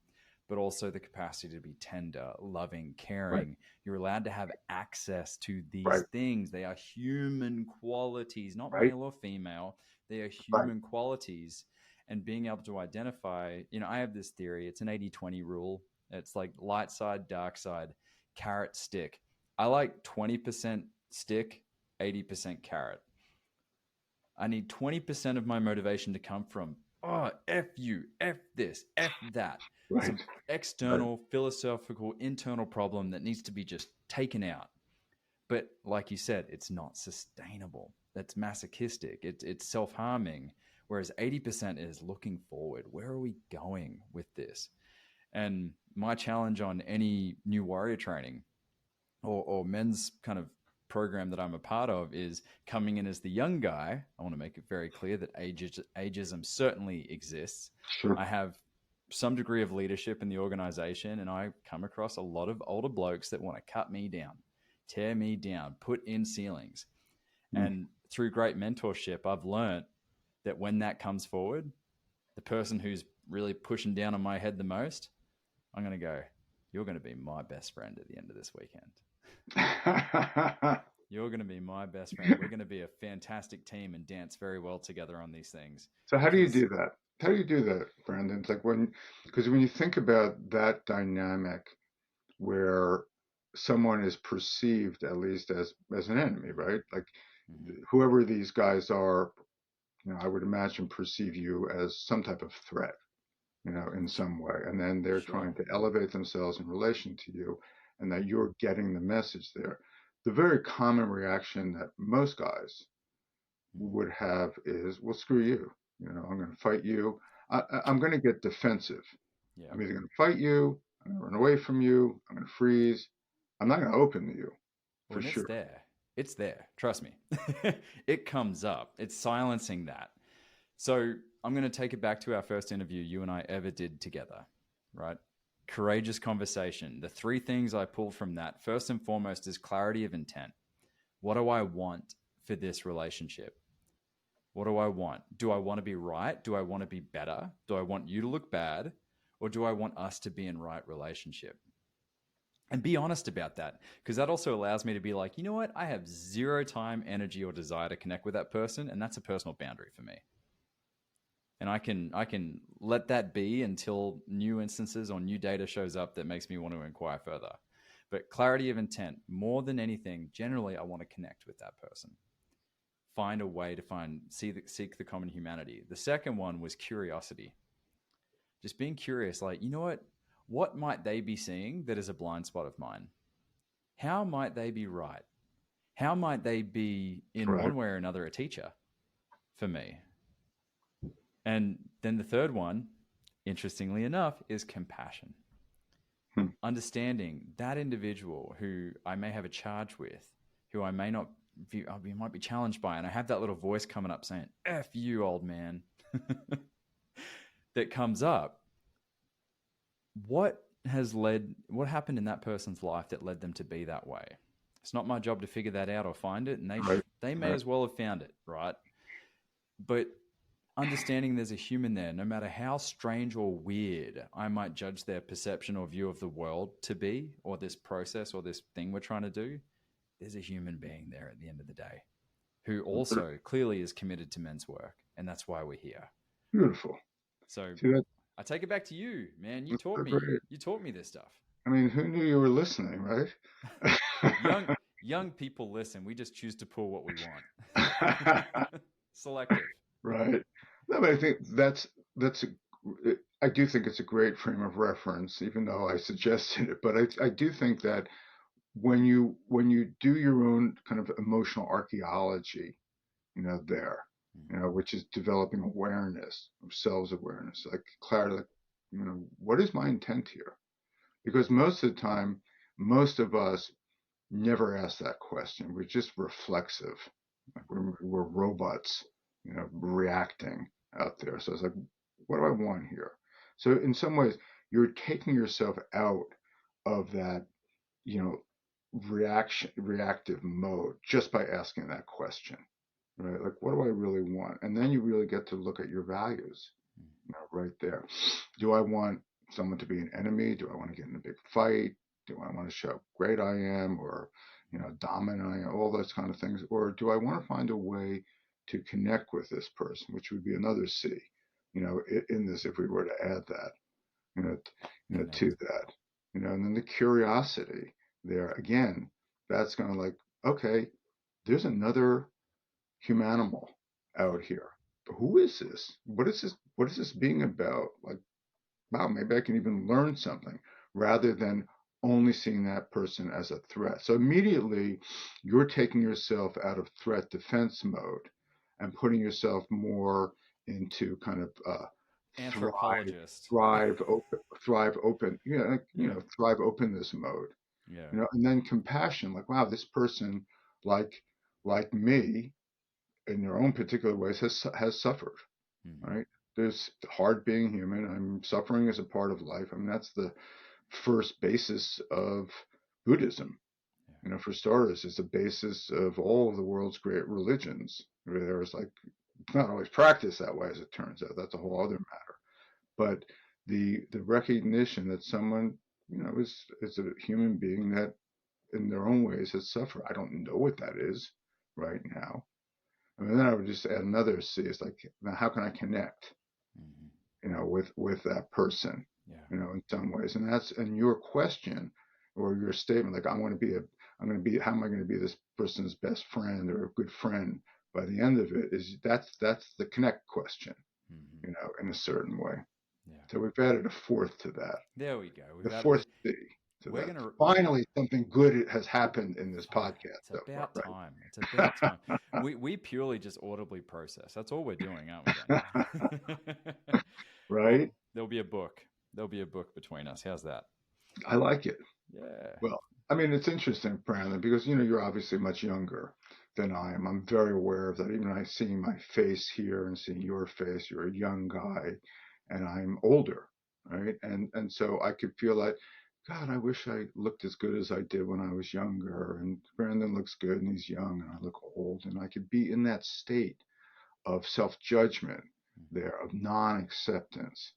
S3: but also the capacity to be tender, loving, caring. You're allowed to have access to these things. They are human qualities, not male or female. They are human qualities. And being able to identify, I have this theory. It's an 80-20 rule. It's like light side, dark side, carrot, stick. I like 20% stick, 80% carrot. I need 20% of my motivation to come from, F you, F this, F that. Some external, philosophical, internal problem that needs to be just taken out. But like you said, it's not sustainable. That's masochistic. It's self-harming. Whereas 80% is looking forward. Where are we going with this? And my challenge on any new warrior training or men's kind of program that I'm a part of is coming in as the young guy. I want to make it very clear that ageism certainly exists.
S4: Sure.
S3: I have some degree of leadership in the organization, and I come across a lot of older blokes that want to cut me down, tear me down, put in ceilings. And through great mentorship, I've learned that when that comes forward, the person who's really pushing down on my head the most, I'm going to go, you're going to be my best friend at the end of this weekend. You're going to be my best friend. We're going to be a fantastic team and dance very well together on these things.
S4: So how do you do that? How do you do that, Brandon? It's like because when you think about that dynamic where someone is perceived at least as an enemy, right? Like whoever these guys are, I would imagine perceive you as some type of threat, in some way. And then they're trying to elevate themselves in relation to you, and that you're getting the message there. The very common reaction that most guys would have is, well, screw you. I'm going to fight you. I'm going to get defensive.
S3: Yeah.
S4: I'm either going to fight you, I'm going to run away from you, I'm going to freeze. I'm not going to open to you, for sure.
S3: It's there. Trust me. It comes up. It's silencing that. So I'm going to take it back to our first interview you and I ever did together, right? Courageous conversation. The three things I pulled from that, first and foremost, is clarity of intent. What do I want for this relationship? What do I want? Do I want to be right? Do I want to be better? Do I want you to look bad? Or do I want us to be in right relationship? And be honest about that, because that also allows me to be like, you know what? I have zero time, energy, or desire to connect with that person, and that's a personal boundary for me. And I can let that be until new instances or new data shows up that makes me want to inquire further. But clarity of intent, more than anything, generally I want to connect with that person. Find a way to seek the common humanity. The second one was curiosity. Just being curious, like, you know what might they be seeing that is a blind spot of mine? How might they be right? How might they be, in one way or another, a teacher for me? And then the third one, interestingly enough, is compassion. Understanding that individual who I may have a charge with, who I may not view, I might be challenged by, and I have that little voice coming up saying, F you, old man, that comes up. What happened in that person's life that led them to be that way? It's not my job to figure that out or find it, and they may as well have found it, right? But understanding there's a human there, no matter how strange or weird I might judge their perception or view of the world to be, or this process or this thing we're trying to do, there's a human being there at the end of the day who also clearly is committed to men's work. And that's why we're here.
S4: Beautiful.
S3: So
S4: See, that,
S3: I take it back to you, man.
S4: that's so great.
S3: You taught me this stuff.
S4: I mean, who knew you were listening, right?
S3: Young people listen. We just choose to pull what we want. Selective.
S4: Right. No, but I think I do think it's a great frame of reference, even though I suggested it. But I do think that when you do your own kind of emotional archaeology, there, which is developing awareness, self-awareness, like clarity, like, what is my intent here? Because most of the time, most of us never ask that question. We're just reflexive. Like we're robots, reacting out there. So it's like, what do I want here? So in some ways, you're taking yourself out of that, reactive mode just by asking that question, right? Like, what do I really want? And then you really get to look at your values, right there. Do I want someone to be an enemy? Do I want to get in a big fight? Do I want to show how great I am, or, dominant I am, all those kind of things? Or do I want to find a way to connect with this person, which would be another C, in this, if we were to add that, to that, and then the curiosity there, again, that's going to, like, okay, there's another humanimal out here. Who is this? What is this being about? Like, wow, maybe I can even learn something, rather than only seeing that person as a threat. So immediately you're taking yourself out of threat defense mode and putting yourself more into kind of
S3: Anthropologist.
S4: thrive open, thrive openness mode.
S3: Yeah.
S4: And then compassion, like, wow, this person, like me, in their own particular ways, has suffered, right? There's hard being human. I'm suffering as a part of life. I mean, that's the first basis of Buddhism. For starters, it's the basis of all of the world's great religions. There's, like, it's not always practiced that way, as it turns out. That's a whole other matter. But the recognition that someone, is a human being that, in their own ways, has suffered. I don't know what that is right now. I mean, then I would just add another C. It's like, now how can I connect, with that person, in some ways? And your question or your statement, like, how am I going to be this person's best friend or a good friend by the end of it, is that's the connect question, in a certain way.
S3: Yeah.
S4: So we've added a fourth to that.
S3: There we go.
S4: The fourth C. Finally, something good has happened in this podcast.
S3: It's about time. It's about time. We purely just audibly process. That's all we're doing, aren't we, Daniel?
S4: Right?
S3: Well, there'll be a book. There'll be a book between us. How's that?
S4: I like it.
S3: Yeah.
S4: Well, I mean, it's interesting, Brandon, because, you're obviously much younger than I am. I'm very aware of that. Even I see my face here and seeing your face, you're a young guy, and I'm older, right? And so I could feel like, God, I wish I looked as good as I did when I was younger. And Brandon looks good and he's young, and I look old. And I could be in that state of self-judgment there, of non-acceptance.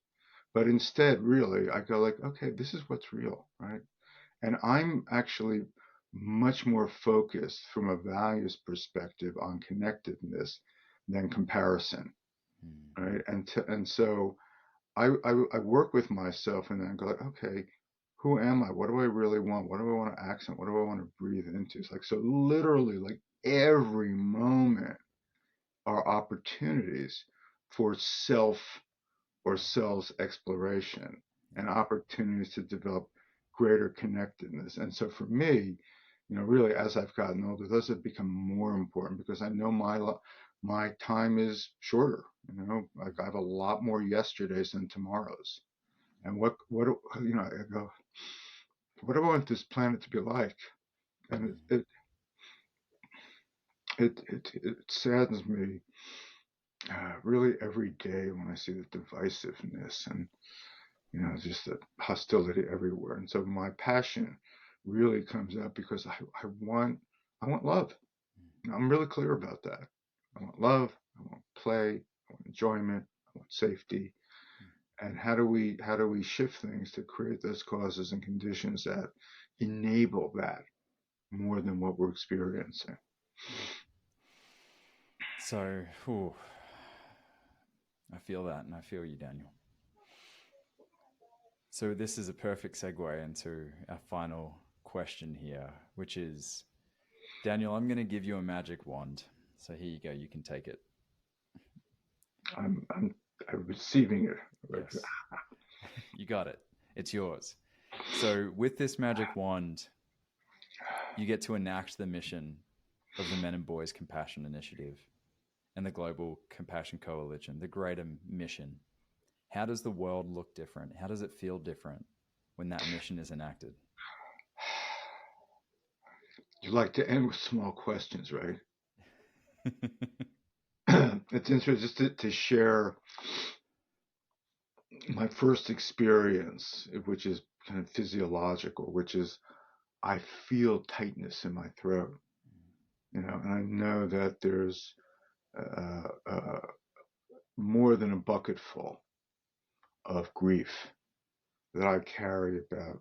S4: But instead, really, I go like, okay, this is what's real, right? And I'm actually much more focused from a values perspective on connectedness than comparison, right? And so I work with myself and then go like, okay, who am I? What do I really want? What do I want to accent? What do I want to breathe into? It's like, so literally, like, every moment are opportunities for self or selves exploration and opportunities to develop greater connectedness. And so for me, really, as I've gotten older, those have become more important, because I know my time is shorter. Like, I have a lot more yesterdays than tomorrows. And I go, what do I want this planet to be like? And it saddens me really every day when I see the divisiveness and just the hostility everywhere. And so my passion really comes out because I want love. I'm really clear about that. I want love. I want play, I want enjoyment, I want safety. And how do we shift things to create those causes and conditions that enable that more than what we're experiencing?
S3: So, I feel that, and I feel you, Daniel. So this is a perfect segue into our final question here, which is, Daniel, I'm going to give you a magic wand. So here you go. You can take it.
S4: I'm receiving it.
S3: Yes. You got it. It's yours. So with this magic wand, you get to enact the mission of the Men and Boys Compassion Initiative and the Global Compassion Coalition, the greater mission. How does the world look different? How does it feel different when that mission is enacted?
S4: You like to end with small questions, right? It's interesting just to share my first experience, which is kind of physiological, which is I feel tightness in my throat, and I know that there's more than a bucket full of grief that I carry about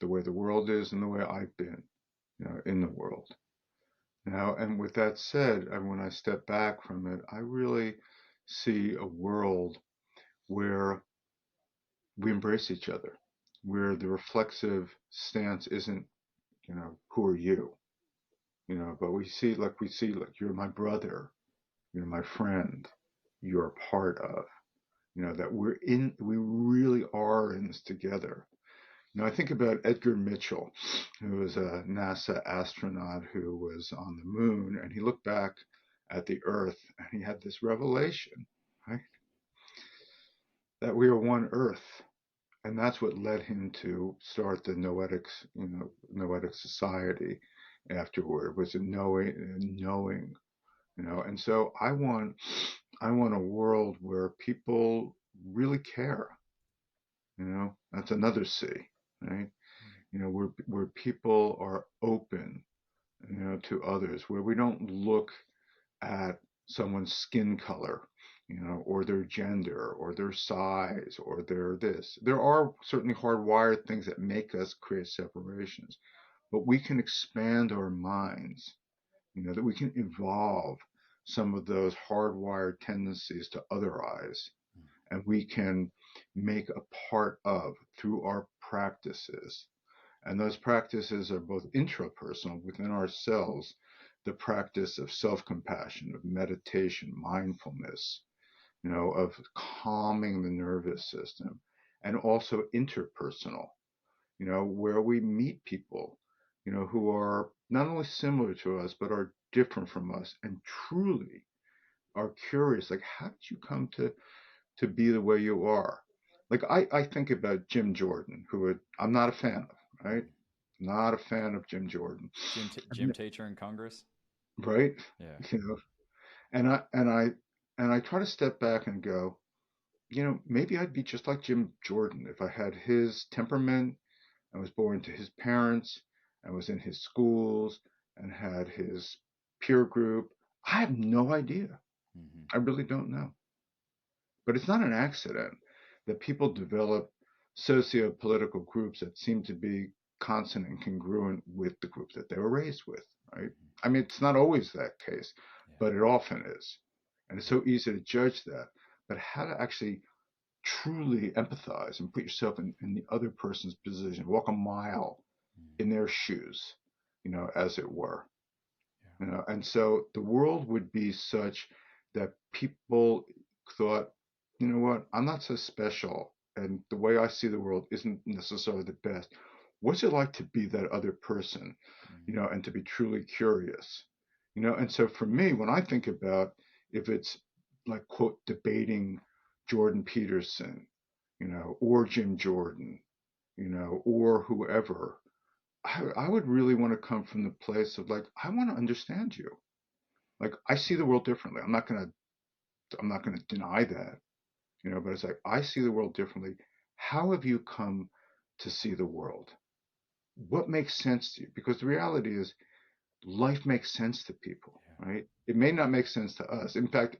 S4: the way the world is and the way I've been, in the world. And with that said, when I step back from it, I really see a world where we embrace each other, where the reflexive stance isn't, who are you, but we see like you're my brother, you're my friend, you're a part of, that we really are in this together. I think about Edgar Mitchell, who was a NASA astronaut who was on the moon, and he looked back at the Earth and he had this revelation, right? That we are one Earth. And that's what led him to start the Noetic Society afterward, was a knowing, and so I want a world where people really care, that's another C, right? Where people are open, to others, where we don't look at someone's skin color, or their gender, or their size, or their this. There are certainly hardwired things that make us create separations, but we can expand our minds, that we can evolve some of those hardwired tendencies to otherize, and we can make a part of through our practices. And those practices are both intrapersonal within ourselves, the practice of self-compassion, of meditation, mindfulness, of calming the nervous system, and also interpersonal, where we meet people, who are not only similar to us, but are different from us, and truly are curious, like, how did you come to be the way you are? Like, I think about Jim Jordan, who I'm not a fan of, right? Not a fan of Jim Jordan.
S3: Gym teacher in Congress?
S4: Right?
S3: Yeah.
S4: And I try to step back and go, maybe I'd be just like Jim Jordan if I had his temperament. I was born to his parents, I was in his schools, and had his peer group. I have no idea. I really don't know. But it's not an accident that people develop socio-political groups that seem to be consonant and congruent with the group that they were raised with, right? I mean, it's not always that case, but it often is. And it's so easy to judge that. But how to actually truly empathize and put yourself in the other person's position, walk a mile in their shoes, as it were. And so the world would be such that people thought, you know what, I'm not so special, and the way I see the world isn't necessarily the best. What's it like to be that other person, and to be truly curious, and so for me, when I think about, if it's like, quote, debating Jordan Peterson, or Jim Jordan, or whoever, I would really want to come from the place of, like, I want to understand you. Like, I see the world differently. I'm not gonna deny that, but it's like, I see the world differently. How have you come to see the world? What makes sense to you? Because the reality is, life makes sense to people.
S3: Yeah.
S4: right? It may not make sense to us. In fact,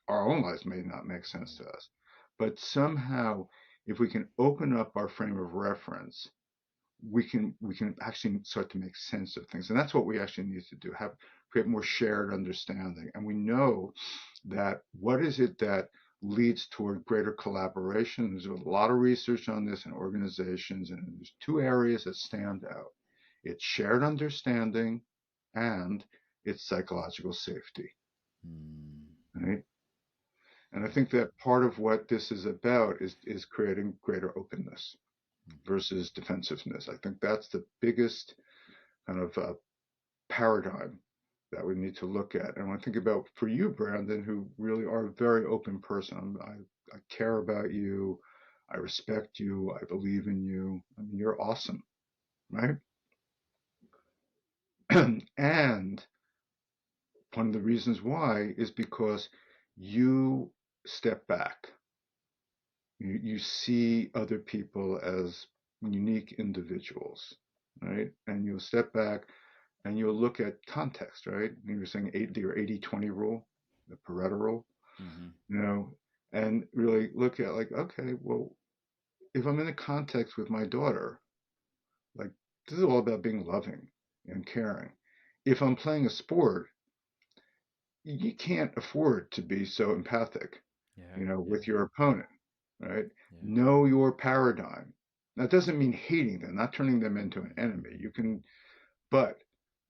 S4: our own lives may not make sense to us. But somehow, if we can open up our frame of reference, we can actually start to make sense of things. And that's what we actually need to do, create more shared understanding. And we know that what is it that leads toward greater collaboration? There's a lot of research on this in organizations, and there's two areas that stand out. It's shared understanding and it's psychological safety. Right? And I think that part of what this is about is creating greater openness versus defensiveness. I think that's the biggest kind of paradigm that we need to look at. And when I think about for you, Brandon, who really are a very open person, I care about you, I respect you, I believe in you. I mean, you're awesome, right? And one of the reasons why is because you step back. You see other people as unique individuals, right? And you'll step back and you'll look at context, right? You were saying your 80-20 rule, the Pareto rule, and really look at like, okay, well, if I'm in a context with my daughter, like this is all about being loving and caring. If I'm playing a sport, you can't afford to be so empathic, with your opponent, right? Yeah. Know your paradigm. That doesn't mean hating them, not turning them into an enemy. You can, but,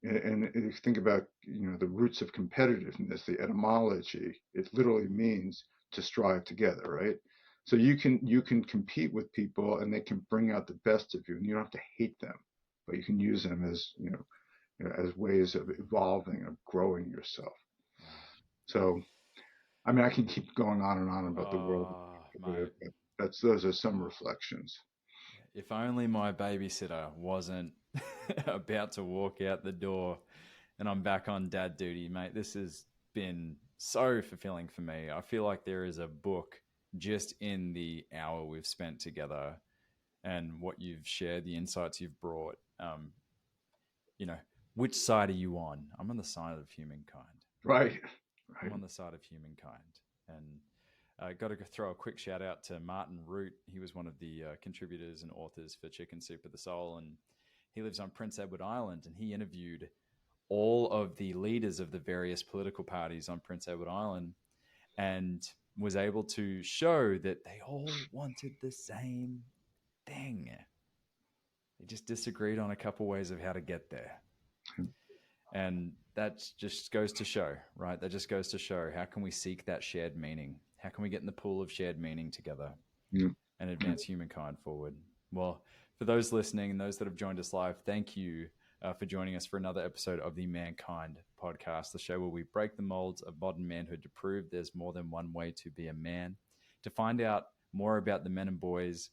S4: and if you think about, the roots of competitiveness, the etymology, it literally means to strive together, right? So you can compete with people and they can bring out the best of you, and you don't have to hate them, but you can use them as, as ways of evolving, of growing yourself. So, I mean, I can keep going on and on about the world, but those are some reflections.
S3: If only my babysitter wasn't about to walk out the door and I'm back on dad duty, mate. This has been so fulfilling for me. I feel like there is a book just in the hour we've spent together and what you've shared, the insights you've brought. Which side are you on? I'm on the side of humankind.
S4: Right.
S3: I'm on the side of humankind. And I got to throw a quick shout out to Martin Root. He was one of the contributors and authors for Chicken Soup of the Soul. And he lives on Prince Edward Island. And he interviewed all of the leaders of the various political parties on Prince Edward Island and was able to show that they all wanted the same thing. They just disagreed on a couple ways of how to get there. And that just goes to show, right? That just goes to show, how can we seek that shared meaning? How can we get in the pool of shared meaning together and advance humankind forward? Well, for those listening and those that have joined us live, thank you for joining us for another episode of the Mankind Podcast, the show where we break the molds of modern manhood to prove there's more than one way to be a man. To find out more about the Men and Boys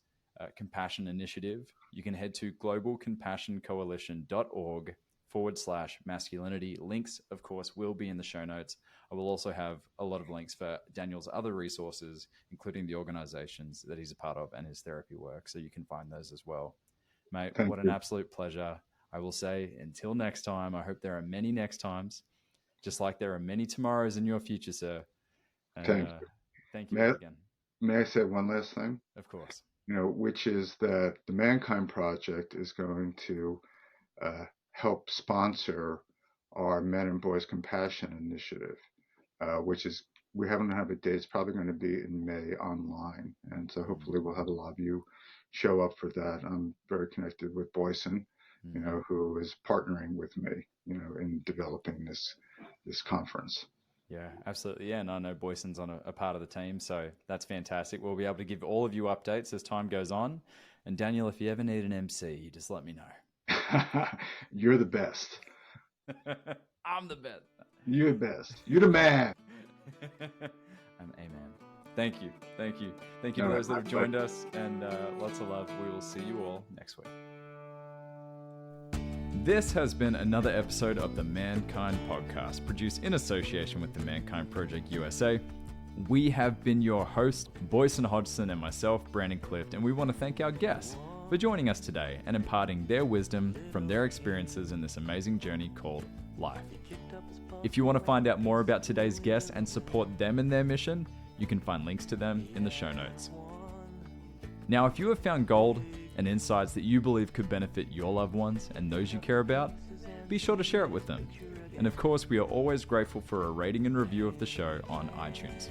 S3: Compassion Initiative, you can head to globalcompassioncoalition.org/masculinity. Links, of course, will be in the show notes. I will also have a lot of links for Daniel's other resources, including the organizations that he's a part of and his therapy work, so you can find those as well. Mate, what an absolute pleasure. I will say, until next time, I hope there are many next times, just like there are many tomorrows in your future, sir. And, thank you again.
S4: May I say one last thing?
S3: Of course.
S4: Which is that the Mankind Project is going to help sponsor our Men and Boys Compassion Initiative, which is, we haven't had a date. It's probably going to be in May online. And so hopefully we'll have a lot of you show up for that. I'm very connected with Boyson, who is partnering with me, in developing this conference.
S3: Yeah, absolutely. Yeah, and I know Boyson's on a part of the team, so that's fantastic. We'll be able to give all of you updates as time goes on. And Daniel, if you ever need an MC, just let me know.
S4: You're the best.
S3: I'm the best.
S4: You're the best. You're the man.
S3: I'm amen. Thank you. Thank you. Thank you to those that have joined us, and lots of love. We will see you all next week. This has been another episode of the Mankind Podcast, produced in association with the Mankind Project USA. We have been your hosts, Boyson Hodgson, and myself, Brandon Clift, and we want to thank our guests for joining us today and imparting their wisdom from their experiences in this amazing journey called life. If you want to find out more about today's guests and support them in their mission, you can find links to them in the show notes. Now, if you have found gold and insights that you believe could benefit your loved ones and those you care about, be sure to share it with them. And of course, we are always grateful for a rating and review of the show on iTunes.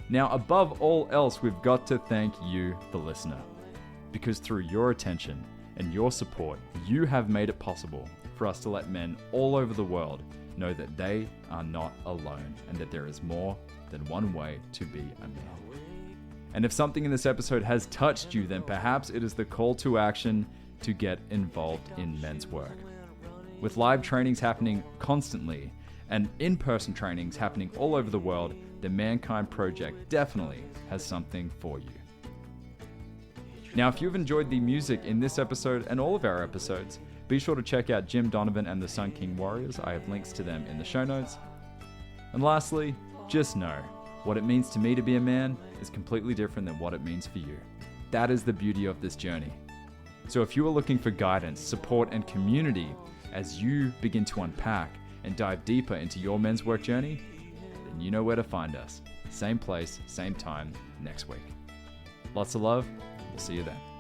S3: Now, above all else, we've got to thank you, the listener, because through your attention and your support, you have made it possible for us to let men all over the world know that they are not alone and that there is more than one way to be a man. And if something in this episode has touched you, then perhaps it is the call to action to get involved in men's work. With live trainings happening constantly and in-person trainings happening all over the world, the Mankind Project definitely has something for you. Now, if you've enjoyed the music in this episode and all of our episodes, be sure to check out Jim Donovan and the Sun King Warriors. I have links to them in the show notes. And lastly, just know, what it means to me to be a man is completely different than what it means for you. That is the beauty of this journey. So if you are looking for guidance, support, and community as you begin to unpack and dive deeper into your men's work journey, then you know where to find us. Same place, same time, next week. Lots of love. We'll see you then.